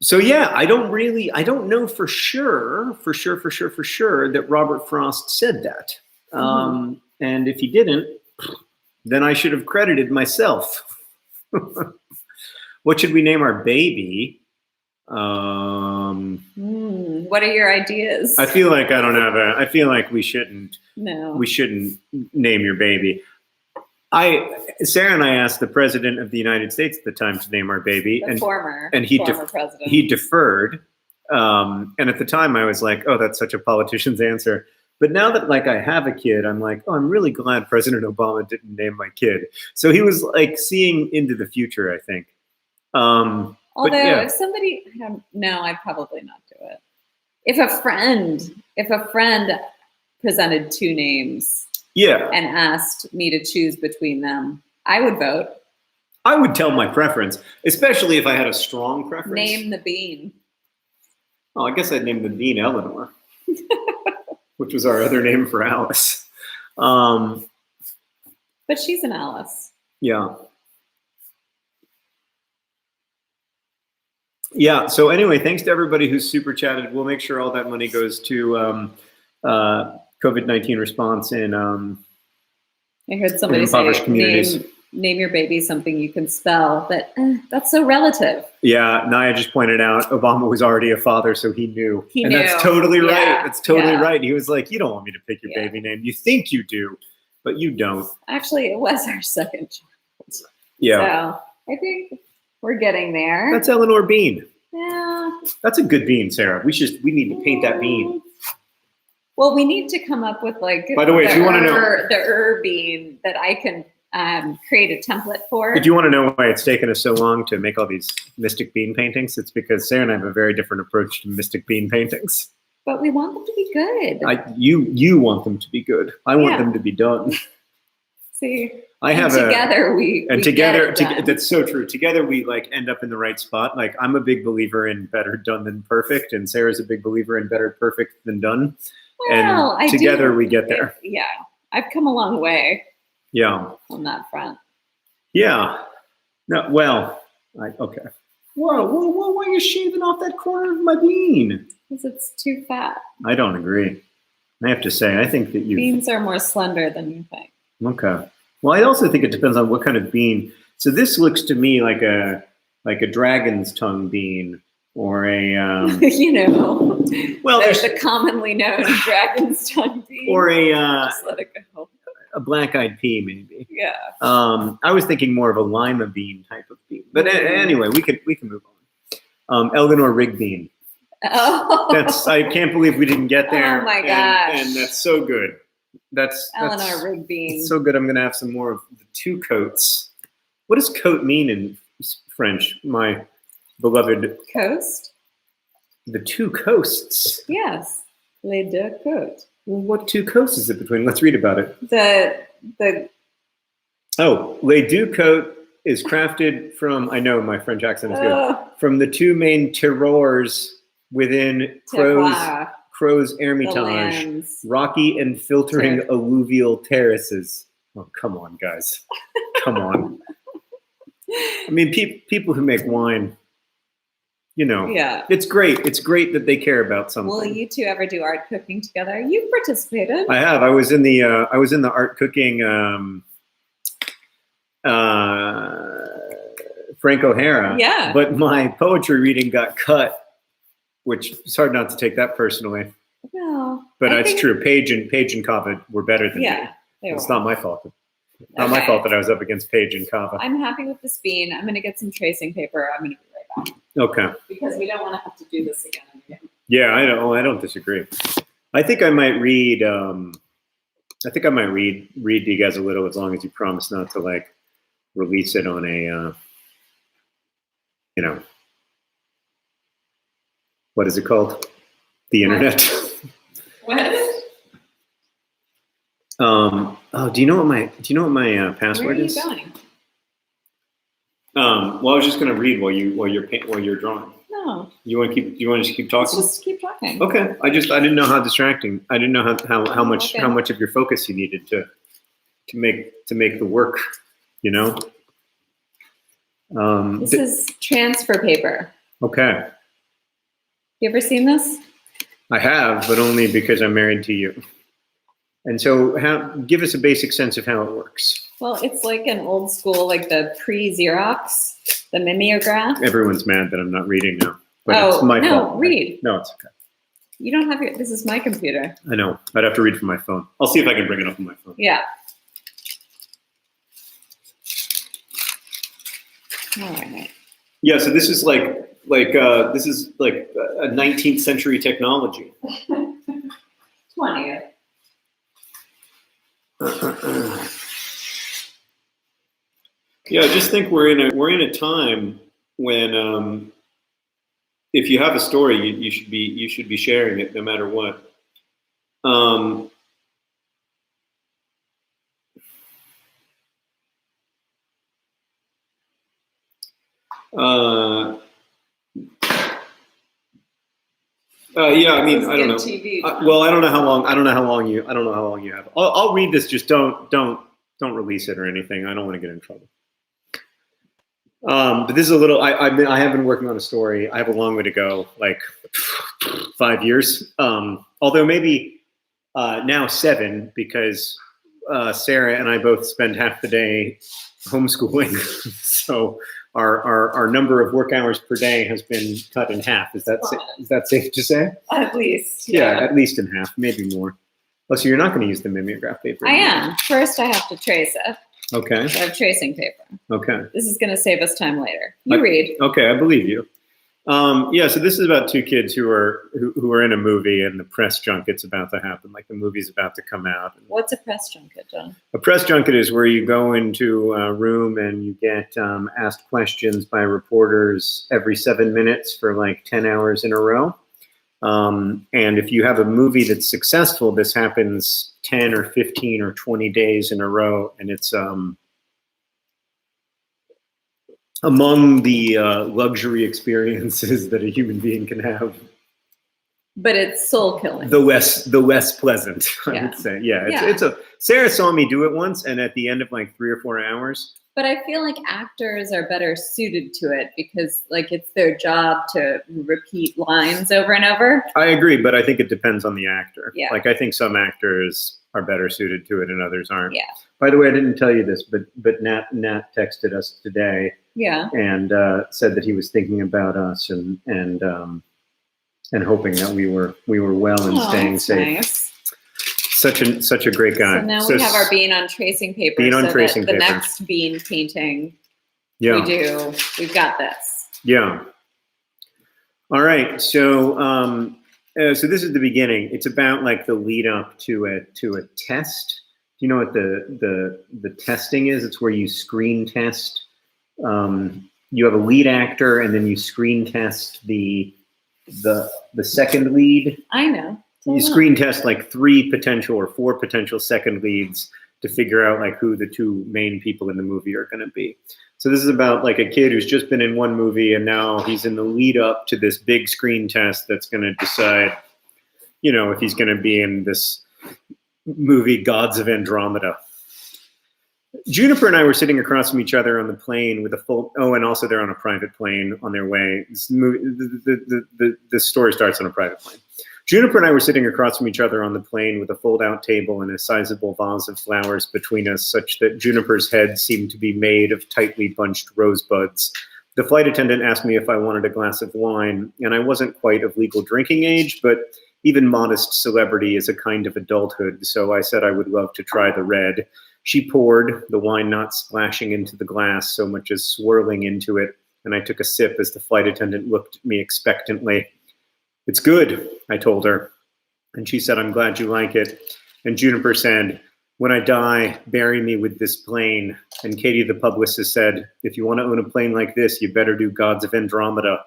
So yeah, I don't know for sure that Robert Frost said that. And if he didn't, then I should have credited myself. What should we name our baby? What are your ideas? I feel like I feel like we shouldn't. No. We shouldn't name your baby. Sarah and I asked the President of the United States at the time to name our baby, former president. He deferred. And at the time I was like, oh, that's such a politician's answer. But now that like I have a kid, I'm like, oh, I'm really glad President Obama didn't name my kid. So he was like seeing into the future, I think. Although if somebody, I'd probably not do it. If a friend presented two names, and asked me to choose between them, I would vote. I would tell my preference, especially if I had a strong preference. Name the bean. Oh, I guess I'd name the bean Eleanor, which was our other name for Alice. But she's an Alice. Yeah. Yeah. So anyway, thanks to everybody who's super chatted. We'll make sure all that money goes to COVID-19 response in I heard somebody say name your baby something you can spell, but that's so relative. Yeah, Naya just pointed out Obama was already a father, so he knew. And that's totally right. That's totally right. He was like, you don't want me to pick your baby name. You think you do, but you don't. Actually, it was our second child. Yeah. So I think we're getting there. That's Eleanor Bean. Yeah. That's a good bean, Sarah. We need to paint that bean. Well, we need to come up with like. By the way, if you want to know the bean that I can create a template for. If you want to know why it's taken us so long to make all these mystic bean paintings, it's because Sarah and I have a very different approach to mystic bean paintings. But we want them to be good. You want them to be good. I want them to be done. See, that's so true. Together we like end up in the right spot. Like I'm a big believer in better done than perfect, and Sarah's a big believer in better perfect than done. Well, and together we get there. Yeah, I've come a long way. Yeah, on that front. Yeah. No. Well. Okay. Whoa! Why are you shaving off that corner of my bean? Because it's too fat. I don't agree. I have to say, I think that beans are more slender than you think. Okay. Well, I also think it depends on what kind of bean. So this looks to me like a dragon's tongue bean, or a you know, well, there's the commonly known dragon's tongue bean. Or just let it go. a black-eyed pea, maybe. Yeah. I was thinking more of a lima bean type of bean, but anyway, we can move on. Eleanor Rigbean. Oh. I can't believe we didn't get there. Oh my gosh. And that's so good. That's Eleanor Rigbean. So good. I'm gonna have some more of the two coats. What does coat mean in French? My beloved coast. The two coasts. Yes, les deux côtes. Well, what two coasts is it between? Let's read about it. The Les deux côtes is crafted from. I know my French accent is good. From the two main terroirs within Crow's Hermitage, rocky and filtering alluvial terraces. Oh, come on, guys. Come on. I mean, people who make wine, you know, it's great. It's great that they care about something. Will you two ever do art cooking together? You've participated. I have. I was in the art cooking Frank O'Hara. Yeah. But my poetry reading got cut, which is hard not to take that personally. No. But it's true. Paige and Kava were better than me. It's not my fault. Not my fault that I was up against Paige and Kava. I'm happy with this bean. I'm going to get some tracing paper. I'm going to be right back. Okay. Because we don't want to have to do this again and again. Yeah, I don't disagree. I think I might read. Read to you guys a little, as long as you promise not to like release it on a, you know, what is it called? The internet. What? Oh, do you know what my password is? Where are you going? Well, I was just going to read while you're drawing. No. You want to just keep talking? Let's just keep talking. Okay. I didn't know how distracting. I didn't know how much of your focus you needed to make the work. You know. This is transfer paper. Okay. You ever seen this? I have, but only because I'm married to you. And so, give us a basic sense of how it works. Well, it's like an old school, like the pre-Xerox, the mimeograph. Everyone's mad that I'm not reading now. But it's my fault. No, read. No, it's okay. You don't have this is my computer. I know. I'd have to read from my phone. I'll see if I can bring it up on my phone. Yeah. All right. Yeah, so this is like a 19th century technology. 20th. Yeah, I just think we're in a time when if you have a story, you should be sharing it no matter what. Yeah, I mean, I don't know. TV. Well, I don't know how long you have. I'll read this. Just don't release it or anything. I don't want to get in trouble. But this is a little. I have been working on a story. I have a long way to go, like 5 years. Although maybe now 7, because Sarah and I both spend half the day homeschooling. So our number of work hours per day has been cut in half. Is that safe to say? At least. Yeah, at least in half, maybe more. Oh, so you're not going to use the mimeograph paper? I am. First, I have to trace it. Okay. So I have tracing paper. Okay. This is going to save us time later. You read. Okay, I believe you. Yeah, so this is about two kids who are in a movie, and the press junket's about to happen. Like the movie's about to come out. What's a press junket, John? A press junket is where you go into a room and you get asked questions by reporters every 7 minutes for like 10 hours in a row. And if you have a movie that's successful, this happens 10 or 15 or 20 days in a row, and it's among the luxury experiences that a human being can have. But it's soul killing. The less pleasant, I would say. Yeah, it's Sarah saw me do it once, and at the end of like 3 or 4 hours. But I feel like actors are better suited to it because like it's their job to repeat lines over and over. I agree, but I think it depends on the actor. Yeah. Like I think some actors are better suited to it and others aren't. Yeah. By the way, I didn't tell you this, but Nat texted us today. Yeah. And said that he was thinking about us and hoping that we were well and staying safe. Nice. Such a great guy. So now we have our bean on tracing paper. Bean on tracing the paper. next bean painting Yeah. we've got this. Yeah. All right. So so this is the beginning. It's about like the lead up to a test. Do you know what the testing is? It's where you screen test. You have a lead actor, and then you screen test the second lead. I know. You screen test like 3 potential or 4 potential second leads to figure out like who the 2 main people in the movie are going to be. So this is about like a kid who's just been in one movie and now he's in the lead up to this big screen test that's going to decide, if he's going to be in this movie Gods of Andromeda. Juniper and I were sitting across from each other on the plane with a full. Oh, and also they're on a private plane on their way. The story starts on a private plane. Juniper and I were sitting across from each other on the plane with a fold-out table and a sizable vase of flowers between us, such that Juniper's head seemed to be made of tightly bunched rosebuds. The flight attendant asked me if I wanted a glass of wine, and I wasn't quite of legal drinking age, but even modest celebrity is a kind of adulthood, so I said I would love to try the red. She poured, the wine not splashing into the glass so much as swirling into it, and I took a sip as the flight attendant looked at me expectantly. "It's good," I told her, and she said, "I'm glad you like it." And Juniper said, "When I die, bury me with this plane." And Katie, the publicist, said, "If you want to own a plane like this, you better do Gods of Andromeda."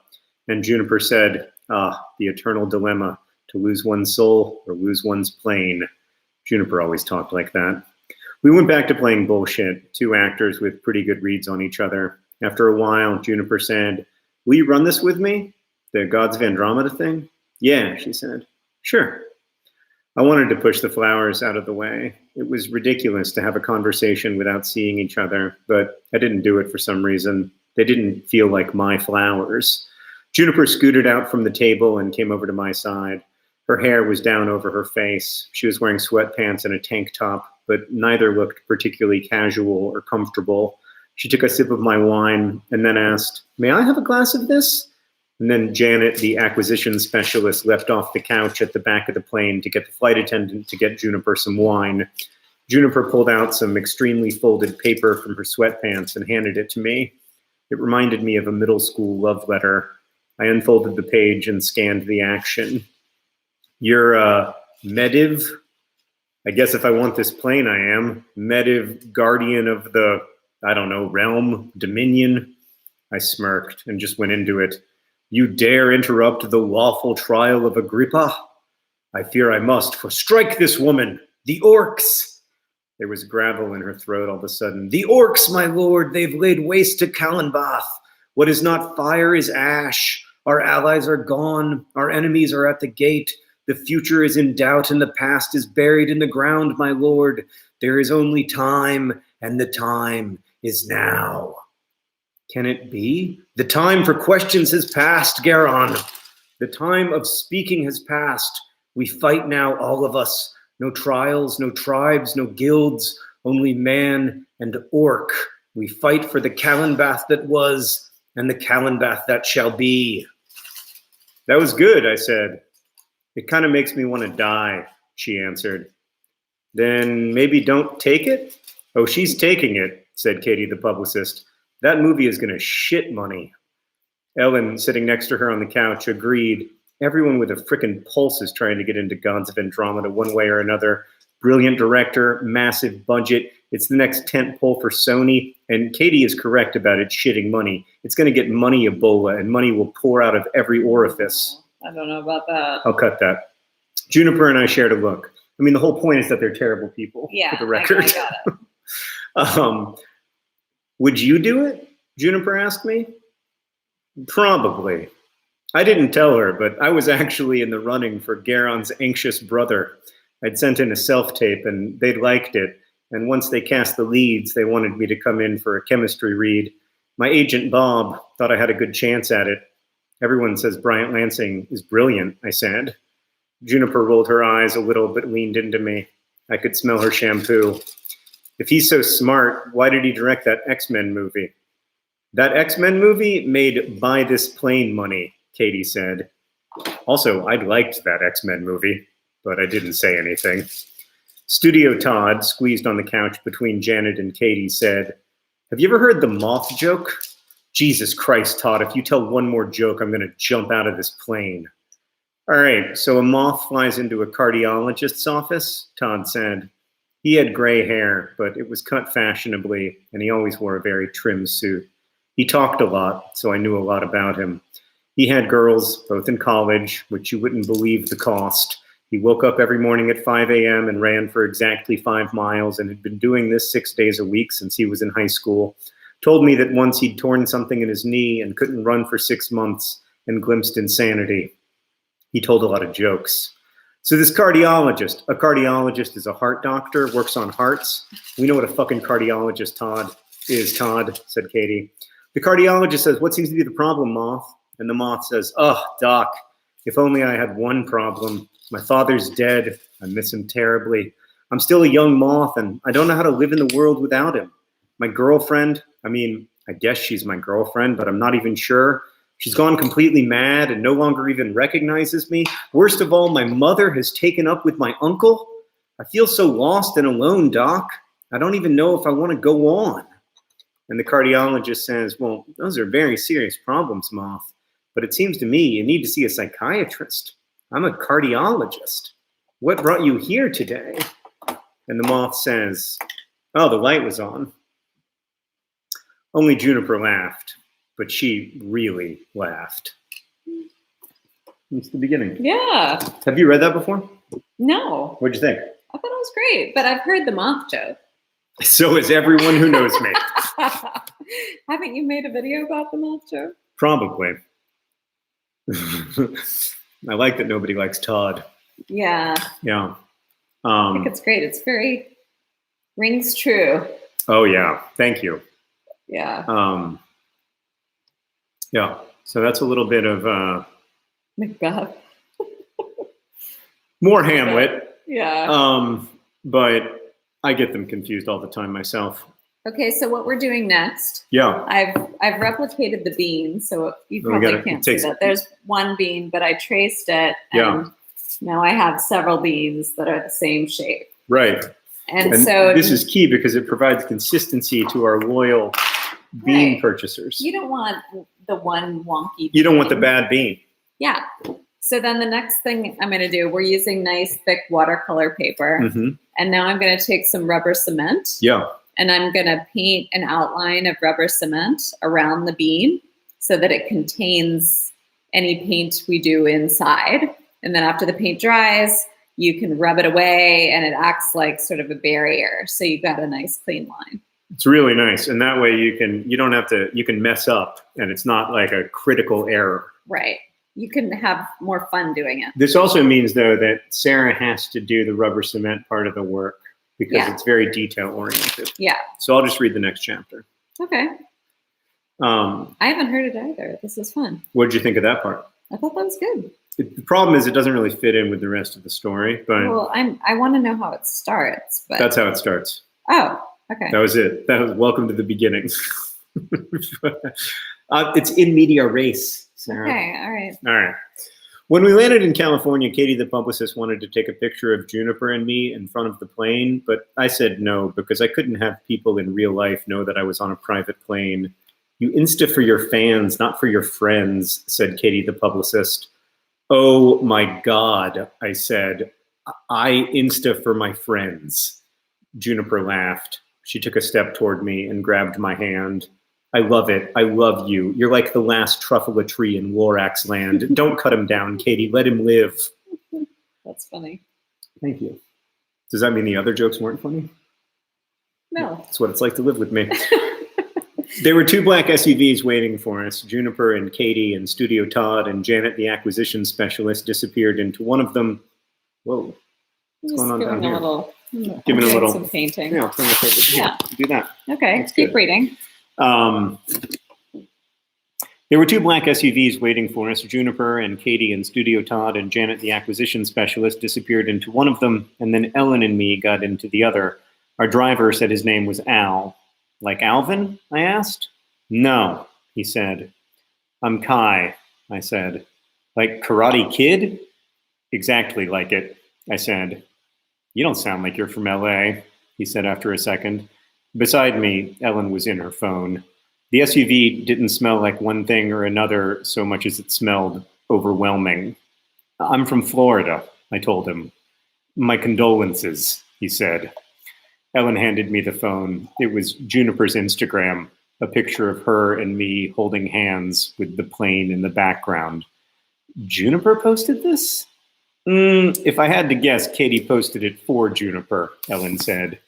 And Juniper said, the eternal dilemma, to lose one's soul or lose one's plane. Juniper always talked like that. We went back to playing bullshit, 2 actors with pretty good reads on each other. After a while, Juniper said, "Will you run this with me? The Gods of Andromeda thing?" "Yeah," she said. "Sure." I wanted to push the flowers out of the way. It was ridiculous to have a conversation without seeing each other, but I didn't do it for some reason. They didn't feel like my flowers. Juniper scooted out from the table and came over to my side. Her hair was down over her face. She was wearing sweatpants and a tank top, but neither looked particularly casual or comfortable. She took a sip of my wine and then asked, "May I have a glass of this?" And then Janet, the acquisition specialist, left off the couch at the back of the plane to get the flight attendant to get Juniper some wine. Juniper pulled out some extremely folded paper from her sweatpants and handed it to me. It reminded me of a middle school love letter. I unfolded the page and scanned the action. "You're a Mediv? I guess if I want this plane, I am. Mediv, guardian of the, realm, dominion." I smirked and just went into it. "You dare interrupt the lawful trial of Agrippa? I fear I must, for strike this woman, the orcs." There was gravel in her throat all of a sudden. "The orcs, my lord, they've laid waste to Kallenbath. What is not fire is ash. Our allies are gone. Our enemies are at the gate. The future is in doubt and the past is buried in the ground, my lord. There is only time, and the time is now." Can it be? The time for questions has passed, Garon. The time of speaking has passed. We fight now, all of us. No trials, no tribes, no guilds, only man and orc. We fight for the Kallenbath that was and the Kallenbath that shall be. "That was good," I said. "It kind of makes me want to die," she answered. "Then maybe don't take it?" "Oh, she's taking it," said Katie, the publicist. "That movie is going to shit money." Ellen, sitting next to her on the couch, agreed. Everyone with a frickin' pulse is trying to get into Gods of Andromeda one way or another. Brilliant director, massive budget. It's the next tentpole for Sony, and Katie is correct about it shitting money. It's going to get money Ebola, and money will pour out of every orifice. I don't know about that. I'll cut that. Juniper and I shared a look. I mean, the whole point is that they're terrible people, yeah, for the record. I got it. Would you do it? Juniper asked me. Probably. I didn't tell her, but I was actually in the running for Garon's anxious brother. I'd sent in a self-tape, and they'd liked it. And once they cast the leads, they wanted me to come in for a chemistry read. My agent, Bob, thought I had a good chance at it. "Everyone says Bryant Lansing is brilliant," I said. Juniper rolled her eyes a little, but leaned into me. I could smell her shampoo. "If he's so smart, why did he direct that X-Men movie?" That X-Men movie made Buy This Plane money, Katie said. Also, I liked that X-Men movie, but I didn't say anything. Studio Todd, squeezed on the couch between Janet and Katie, said, have you ever heard the moth joke? Jesus Christ, Todd, if you tell one more joke, I'm going to jump out of this plane. All right, so a moth flies into a cardiologist's office, Todd said. He had gray hair, but it was cut fashionably, and he always wore a very trim suit. He talked a lot, so I knew a lot about him. He had girls, both in college, which you wouldn't believe the cost. He woke up every morning at 5 a.m. and ran for exactly 5 miles and had been doing this 6 days a week since he was in high school. Told me that once he'd torn something in his knee and couldn't run for 6 months and glimpsed insanity. He told a lot of jokes. So this cardiologist, a cardiologist is a heart doctor, works on hearts. We know what a fucking cardiologist Todd, said Katie. The cardiologist says, what seems to be the problem, Moth? And the moth says, oh, Doc, if only I had one problem. My father's dead. I miss him terribly. I'm still a young moth, and I don't know how to live in the world without him. My girlfriend, I guess she's my girlfriend, but I'm not even sure. She's gone completely mad and no longer even recognizes me. Worst of all, my mother has taken up with my uncle. I feel so lost and alone, Doc. I don't even know if I want to go on. And the cardiologist says, well, those are very serious problems, Moth. But it seems to me you need to see a psychiatrist. I'm a cardiologist. What brought you here today? And the moth says, oh, the light was on. Only Juniper laughed, but she really laughed. It's the beginning. Yeah. Have you read that before? No. What'd you think? I thought it was great, but I've heard the moth joke. So is everyone who knows me. Haven't you made a video about the moth joke? Probably. I like that nobody likes Todd. Yeah. Yeah. I think it's great. It's very rings true. Oh yeah. Thank you. Yeah. Yeah. So that's a little bit of Macbeth. More Hamlet. Yeah. But I get them confused all the time myself. Okay, so what we're doing next? Yeah. I've replicated the bean, so you probably can't see that. There's one bean, but I traced it, and now I have several beans that are the same shape. Right. And so this is key because it provides consistency to our loyal bean purchasers. You don't want the one wonky bean. You don't want the bad bean. Yeah. So then the next thing I'm going to do, we're using nice thick watercolor paper. Mm-hmm. And now I'm going to take some rubber cement. Yeah. And I'm going to paint an outline of rubber cement around the bean so that it contains any paint we do inside. And then after the paint dries, you can rub it away and it acts like sort of a barrier. So you've got a nice clean line. It's really nice. And that way you can mess up and it's not like a critical error. Right. You can have more fun doing it. This also means though that Sarah has to do the rubber cement part of the work because it's very detail oriented. Yeah. So I'll just read the next chapter. Okay. I haven't heard it either. This is fun. What did you think of that part? I thought that was good. The problem is it doesn't really fit in with the rest of the story. But well, I want to know how it starts. But that's how it starts. Oh, okay. That was it. That was welcome to the beginning. It's in media res, Sarah. Okay, all right. All right. When we landed in California, Katie, the publicist, wanted to take a picture of Juniper and me in front of the plane, but I said no because I couldn't have people in real life know that I was on a private plane. You Insta for your fans, not for your friends, said Katie, the publicist. Oh my God, I said. I Insta for my friends. Juniper laughed. She took a step toward me and grabbed my hand. I love it. I love you. You're like the last truffle tree in Lorax land. Don't cut him down, Katie. Let him live. That's funny. Thank you. Does that mean the other jokes weren't funny? No. That's what it's like to live with me. There were 2 black SUVs waiting for us. Juniper and Katie and Studio Todd and Janet, the acquisition specialist, disappeared into one of them. Whoa. What's going on down here? Giving a little some painting. Yeah, I'll turn this over. Yeah. Do that. Okay. That's keep reading. There were 2 black SUVs waiting for us. Juniper and Katie and Studio Todd and Janet, the acquisition specialist, disappeared into one of them, and then Ellen and me got into the other. Our driver said his name was Al. Like Alvin? I asked. No, he said. I'm Kai, I said. Like Karate Kid? Exactly like it, I said. You don't sound like you're from LA, he said after a second. Beside me, Ellen was in her phone. The SUV didn't smell like one thing or another so much as it smelled overwhelming. I'm from Florida, I told him. My condolences, he said. Ellen handed me the phone. It was Juniper's Instagram, a picture of her and me holding hands with the plane in the background. Juniper posted this? If I had to guess, Katie posted it for Juniper, Ellen said.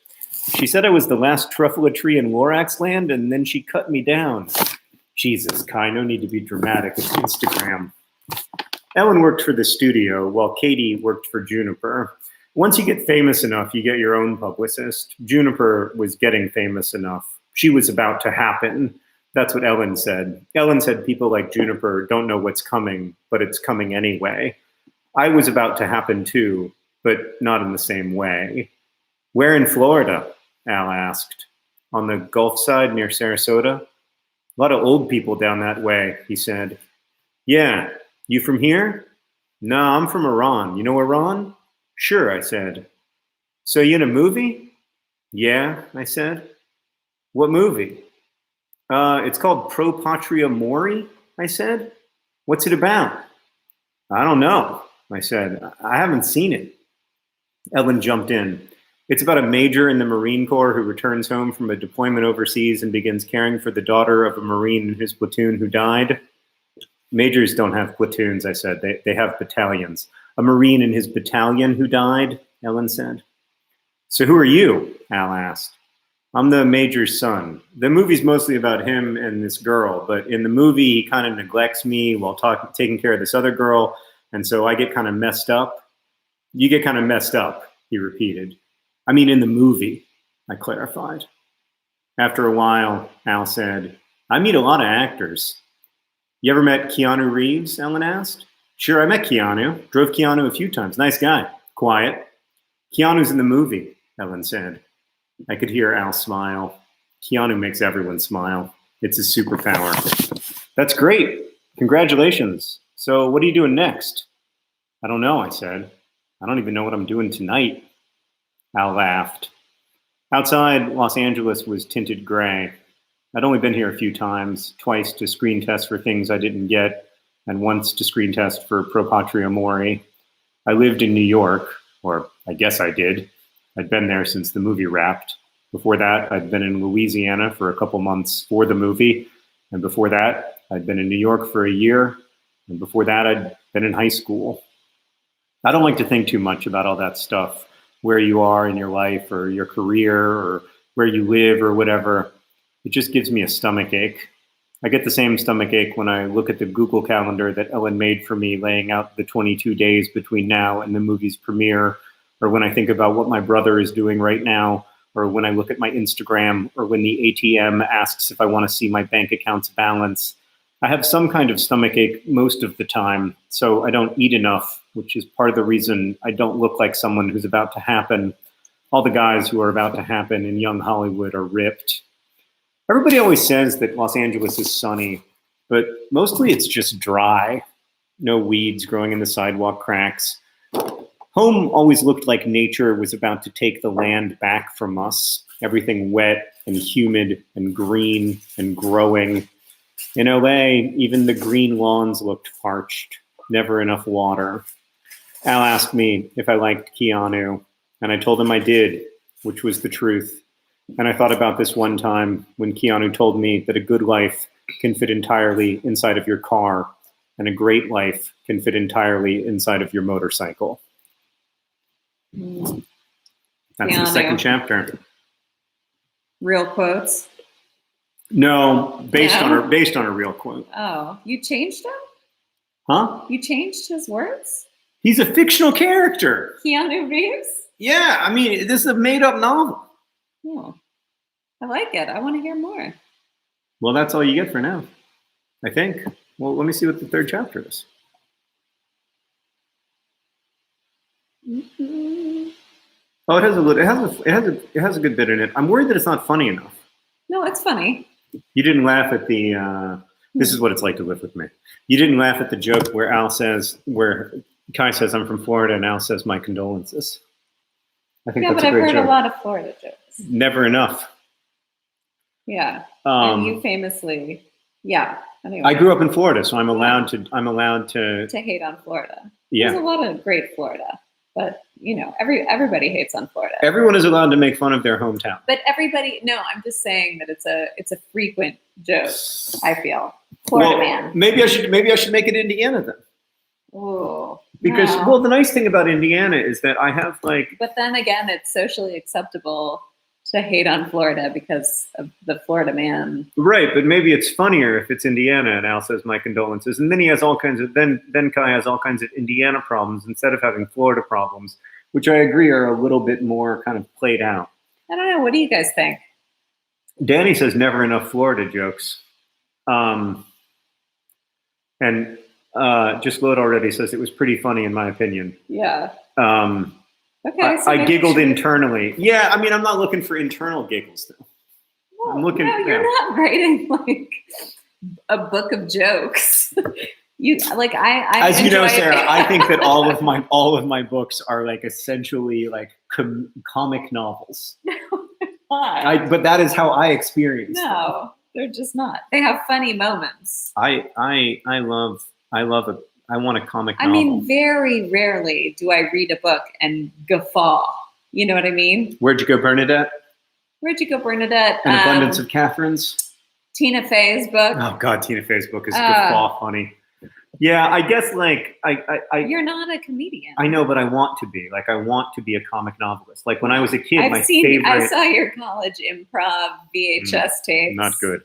She said I was the last truffula tree in Lorax land, and then she cut me down. Jesus, Kai, no need to be dramatic. It's Instagram. Ellen worked for the studio, while Katie worked for Juniper. Once you get famous enough, you get your own publicist. Juniper was getting famous enough. She was about to happen. That's what Ellen said. Ellen said people like Juniper don't know what's coming, but it's coming anyway. I was about to happen too, but not in the same way. Where in Florida? Al asked. On the Gulf side near Sarasota? A lot of old people down that way, he said. Yeah, you from here? No, I'm from Iran. You know Iran? Sure, I said. So you in a movie? Yeah, I said. What movie? It's called Pro Patria Mori, I said. What's it about? I don't know, I said. I haven't seen it. Ellen jumped in. It's about a major in the Marine Corps who returns home from a deployment overseas and begins caring for the daughter of a Marine in his platoon who died. Majors don't have platoons, I said. They have battalions. A Marine in his battalion who died, Ellen said. So who are you? Al asked. I'm the major's son. The movie's mostly about him and this girl, but in the movie, he kind of neglects me while taking care of this other girl, and so I get kind of messed up. You get kind of messed up, he repeated. I mean, in the movie, I clarified. After a while, Al said, I meet a lot of actors. You ever met Keanu Reeves? Ellen asked. Sure, I met Keanu. Drove Keanu a few times. Nice guy. Quiet. Keanu's in the movie, Ellen said. I could hear Al smile. Keanu makes everyone smile. It's his superpower. That's great. Congratulations. So what are you doing next? I don't know, I said. I don't even know what I'm doing tonight. Al laughed. Outside, Los Angeles was tinted gray. I'd only been here a few times, twice to screen test for things I didn't get, and once to screen test for Pro Patria Mori. I lived in New York, or I guess I did. I'd been there since the movie wrapped. Before that, I'd been in Louisiana for a couple months for the movie. And before that, I'd been in New York for a year. And before that, I'd been in high school. I don't like to think too much about all that stuff, where you are in your life or your career or where you live or whatever. It just gives me a stomach ache. I get the same stomach ache when I look at the Google Calendar that Ellen made for me, laying out the 22 days between now and the movie's premiere, or when I think about what my brother is doing right now, or when I look at my Instagram, or when the ATM asks if I want to see my bank account's balance. I have some kind of stomach ache most of the time, so I don't eat enough, which is part of the reason I don't look like someone who's about to happen. All the guys who are about to happen in young Hollywood are ripped. Everybody always says that Los Angeles is sunny, but mostly it's just dry. No weeds growing in the sidewalk cracks. Home always looked like nature was about to take the land back from us. Everything wet and humid and green and growing. In LA, even the green lawns looked parched. Never enough water. Al asked me if I liked Keanu, and I told him I did, which was the truth. And I thought about this one time when Keanu told me that a good life can fit entirely inside of your car, and a great life can fit entirely inside of your motorcycle. That's Keanu. The second chapter. Real quotes? No, based on a real quote. Oh, you changed him? Huh? You changed his words? He's a fictional character. Keanu Reeves? Yeah, I mean, this is a made-up novel. Oh, I like it. I want to hear more. Well, that's all you get for now, I think. Well, let me see what the third chapter is. Mm-hmm. Oh, it has a good bit in it. I'm worried that it's not funny enough. No, it's funny. You didn't laugh at the. This is what it's like to live with me. You didn't laugh at the joke where Kai says, "I'm from Florida," and Al says, "My condolences." I think that's but a great I've heard joke. a lot of Florida jokes. Never enough. Yeah, and you famously, Anyway, I grew up in Florida, so I'm allowed to hate on Florida. Yeah, there's a lot of great Florida, but everybody hates on Florida. Everyone is allowed to make fun of their hometown. But I'm just saying that it's a frequent joke. I feel Florida man. Maybe I should make it Indiana then. Ooh, because the nice thing about Indiana is that I have But then again, it's socially acceptable to hate on Florida because of the Florida man. Right, but maybe it's funnier if it's Indiana and Al says my condolences, and then he has all kinds of then Kai has all kinds of Indiana problems instead of having Florida problems, which I agree are a little bit more kind of played out. I don't know. What do you guys think? Danny says never enough Florida jokes, and Just Load already says it was pretty funny in my opinion. Yeah. Okay. I giggled internally. Yeah, I mean, I'm not looking for internal giggles though. Well, I'm looking. No, you're not writing like a book of jokes. As you know, Sarah, I think that all of my books are like essentially like comic novels. No, they're not. But that is how I experience them. No, they're just not. They have funny moments. I want a comic novel. I mean, very rarely do I read a book and guffaw. You know what I mean? Where'd you go, Bernadette? An Abundance of Catherines. Tina Fey's book. Oh God, Tina Fey's book is guffaw funny. Yeah, I guess like I You're not a comedian. I know, but I want to be. Like I want to be a comic novelist. Like when I was a kid, I saw your college improv VHS tapes. Not good.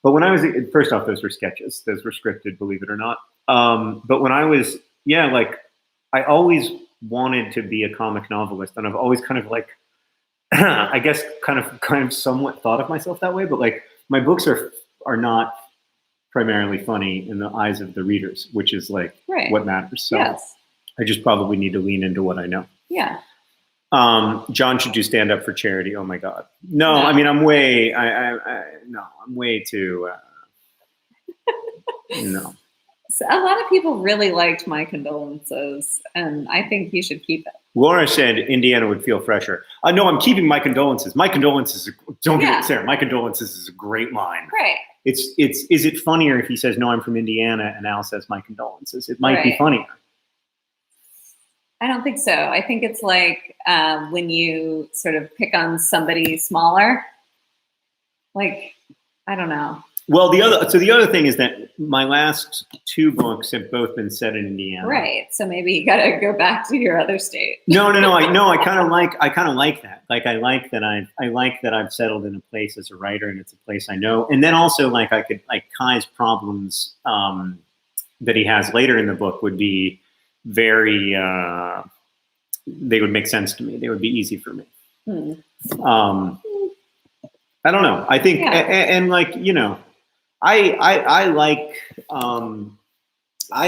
But when I was first off, those were sketches. Those were scripted, believe it or not. But when I was I always wanted to be a comic novelist, and I've always kind of like I guess kind of somewhat thought of myself that way. But like my books are not primarily funny in the eyes of the readers, which is like what matters. So yes. I just probably need to lean into what I know. Yeah. John should do stand up for charity. Oh my God. No. I mean, I'm way too, no. So a lot of people really liked My Condolences, and I think you should keep it. Laura said Indiana would feel fresher. No, I'm keeping My Condolences. My Condolences. Don't get it, Sarah. My Condolences is a great line. Right. Is it funnier if he says, no, I'm from Indiana, and Al says My Condolences? It might be funnier. I don't think so. I think it's like when you sort of pick on somebody smaller. Like, I don't know. Well, the other thing is that my last two books have both been set in Indiana. Right. So maybe you got to go back to your other state. No. I kind of like that. Like I like that I've settled in a place as a writer, and it's a place I know. And then also like I could like Kai's problems that he has later in the book would be very. They would make sense to me. They would be easy for me. I don't know. I think and like I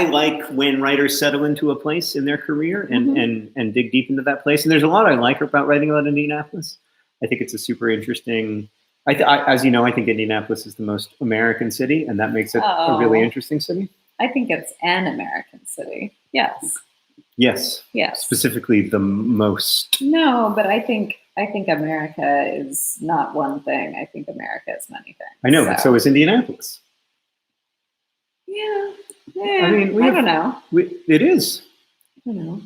like when writers settle into a place in their career and dig deep into that place. And there's a lot I like about writing about Indianapolis. I think it's a super interesting. As you know, I think Indianapolis is the most American city, and that makes it a really interesting city. I think it's an American city. Yes. Yes. Yes. Specifically, the most. No, but I think America is not one thing. I think America is many things. I know, but so is Indianapolis. Yeah. I mean, I don't know. It is. I don't know.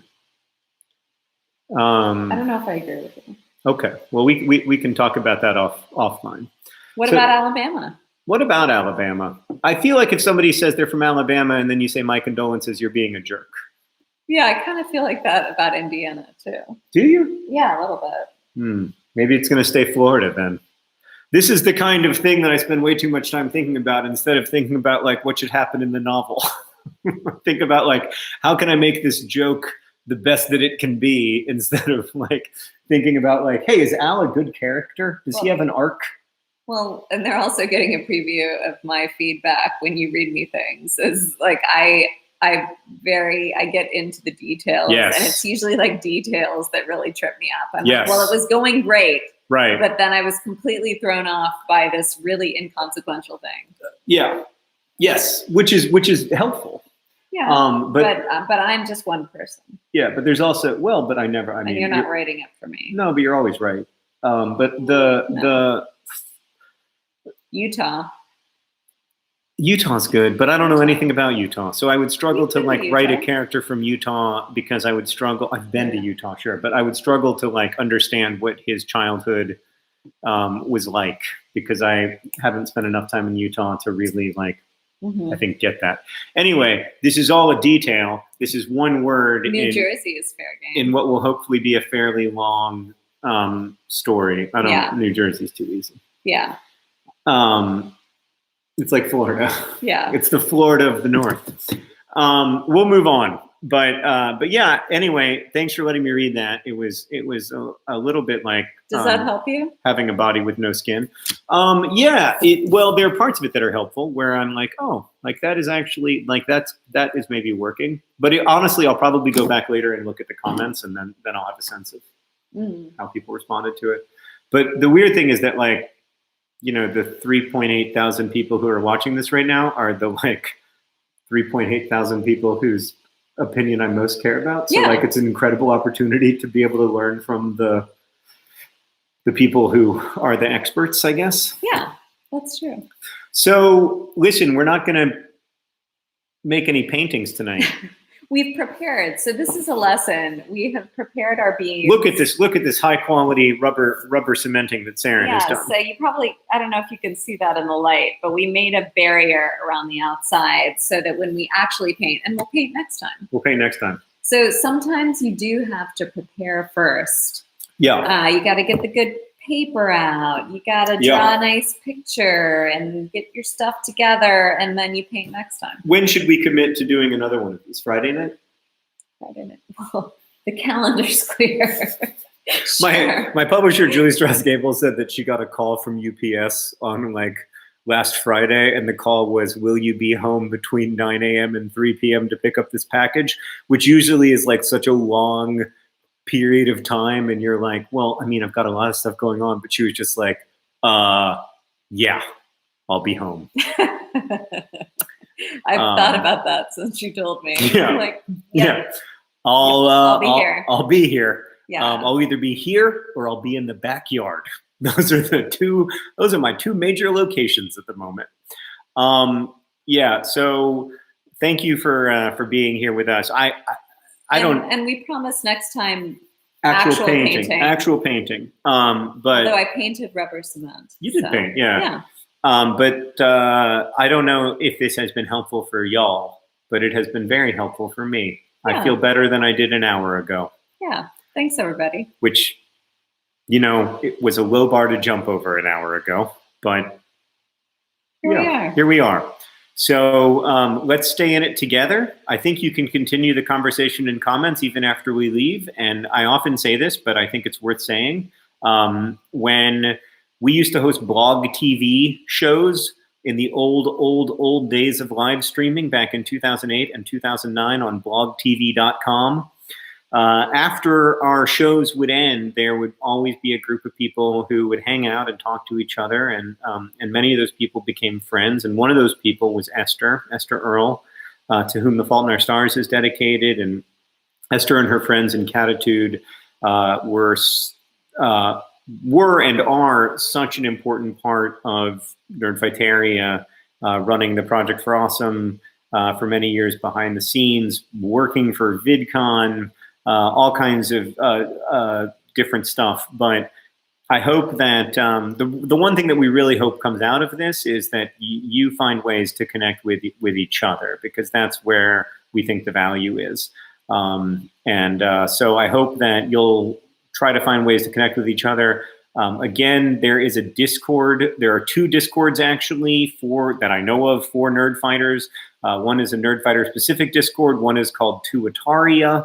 I don't know if I agree with you. Okay. Well, we can talk about that offline. What about Alabama? What about Alabama? I feel like if somebody says they're from Alabama and then you say my condolences, you're being a jerk. Yeah, I kind of feel like that about Indiana too. Do you? Yeah, a little bit. Maybe it's going to stay Florida then. This is the kind of thing that I spend way too much time thinking about instead of thinking about like what should happen in the novel. Think about like, how can I make this joke the best that it can be instead of like thinking about like, hey, is Al a good character? Does he have an arc? Well, and they're also getting a preview of my feedback when you read me things. Is like I get into the details, and it's usually like details that really trip me up. I'm like, well, it was going great. Right. But then I was completely thrown off by this really inconsequential thing. Yeah. Yes. Which is helpful. Yeah. But I'm just one person. Yeah. But there's also, but I mean, and you're not writing it for me. No, but you're always right. But the Utah's good, but I don't know anything about Utah. So I would struggle to write a character from Utah because I would struggle. I've been to Utah, sure, but I would struggle to understand what his childhood was like, because I haven't spent enough time in Utah to really I think get that. Anyway, this is all a detail. This is one word. New Jersey is fair game. In what will hopefully be a fairly long story. I don't. New Jersey's too easy. Yeah. It's like Florida. Yeah. It's the Florida of the North. We'll move on. But yeah, anyway, thanks for letting me read that. It was a little bit like, does that help you? Having a body with no skin. Yeah, there are parts of it that are helpful where I'm like, oh, that is actually that is maybe working. But honestly, I'll probably go back later and look at the comments, and then I'll have a sense of how people responded to it. But the weird thing is that the 3.8 thousand people who are watching this right now are the 3.8 thousand people whose opinion I most care about. So it's an incredible opportunity to be able to learn from the people who are the experts, I guess. Yeah, that's true. So listen, we're not going to make any paintings tonight. We've prepared. So this is a lesson. We have prepared our beads. Look at this high quality rubber cementing that Sarah has done. So you probably, I don't know if you can see that in the light, but we made a barrier around the outside so that when we actually paint, and we'll paint next time. We'll paint next time. So sometimes you do have to prepare first. Yeah. You got to get the good paper out. You got to draw a nice picture and get your stuff together, and then you paint next time. When should we commit to doing another one of these? Friday night? Friday night. Well, the calendar's clear. Sure. My publisher, Julie Strauss-Gable, said that she got a call from UPS on last Friday, and the call was, will you be home between 9 a.m. and 3 p.m. to pick up this package? Which usually is such a long period of time, and you're like, well, I mean, I've got a lot of stuff going on, but she was just like, yeah, I'll be home. I've thought about that since you told me. Yeah. I'll be here. I'll be here. Yeah. I'll either be here or I'll be in the backyard. Those are my two major locations at the moment. Yeah. So thank you for being here with us. And we promise next time actual painting. But although I painted rubber cement. You did paint, yeah. But I don't know if this has been helpful for y'all, but it has been very helpful for me. Yeah. I feel better than I did an hour ago. Yeah. Thanks, everybody. Which, it was a low bar to jump over an hour ago, but here we are. So let's stay in it together. I think you can continue the conversation in comments even after we leave. And I often say this, but I think it's worth saying. When we used to host blog TV shows in the old days of live streaming back in 2008 and 2009 on blogtv.com, after our shows would end, there would always be a group of people who would hang out and talk to each other, and many of those people became friends. And one of those people was Esther Earle, to whom The Fault in Our Stars is dedicated. And Esther and her friends in Catitude were and are such an important part of Nerdfighteria, running the Project for Awesome for many years behind the scenes, working for VidCon, all kinds of different stuff. But I hope that the one thing that we really hope comes out of this is that you find ways to connect with each other, because that's where we think the value is. So I hope that you'll try to find ways to connect with each other. Again, there is a Discord. There are two Discords actually that I know of for Nerdfighters. One is a Nerdfighter specific Discord. One is called Tuataria.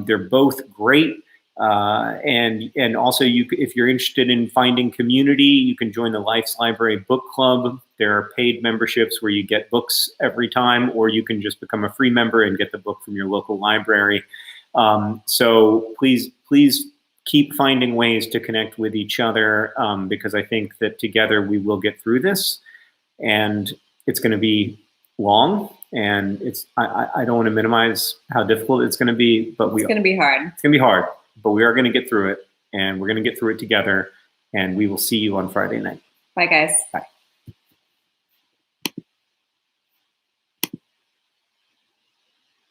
They're both great. And also, if you're interested in finding community, you can join the Life's Library Book Club. There are paid memberships where you get books every time, or you can just become a free member and get the book from your local library. So please keep finding ways to connect with each other, because I think that together we will get through this. And it's going to be long, and I don't want to minimize how difficult it's going to be, but it's going to be hard. It's going to be hard, but we are going to get through it, and we're going to get through it together, and we will see you on Friday night. Bye, guys. Bye.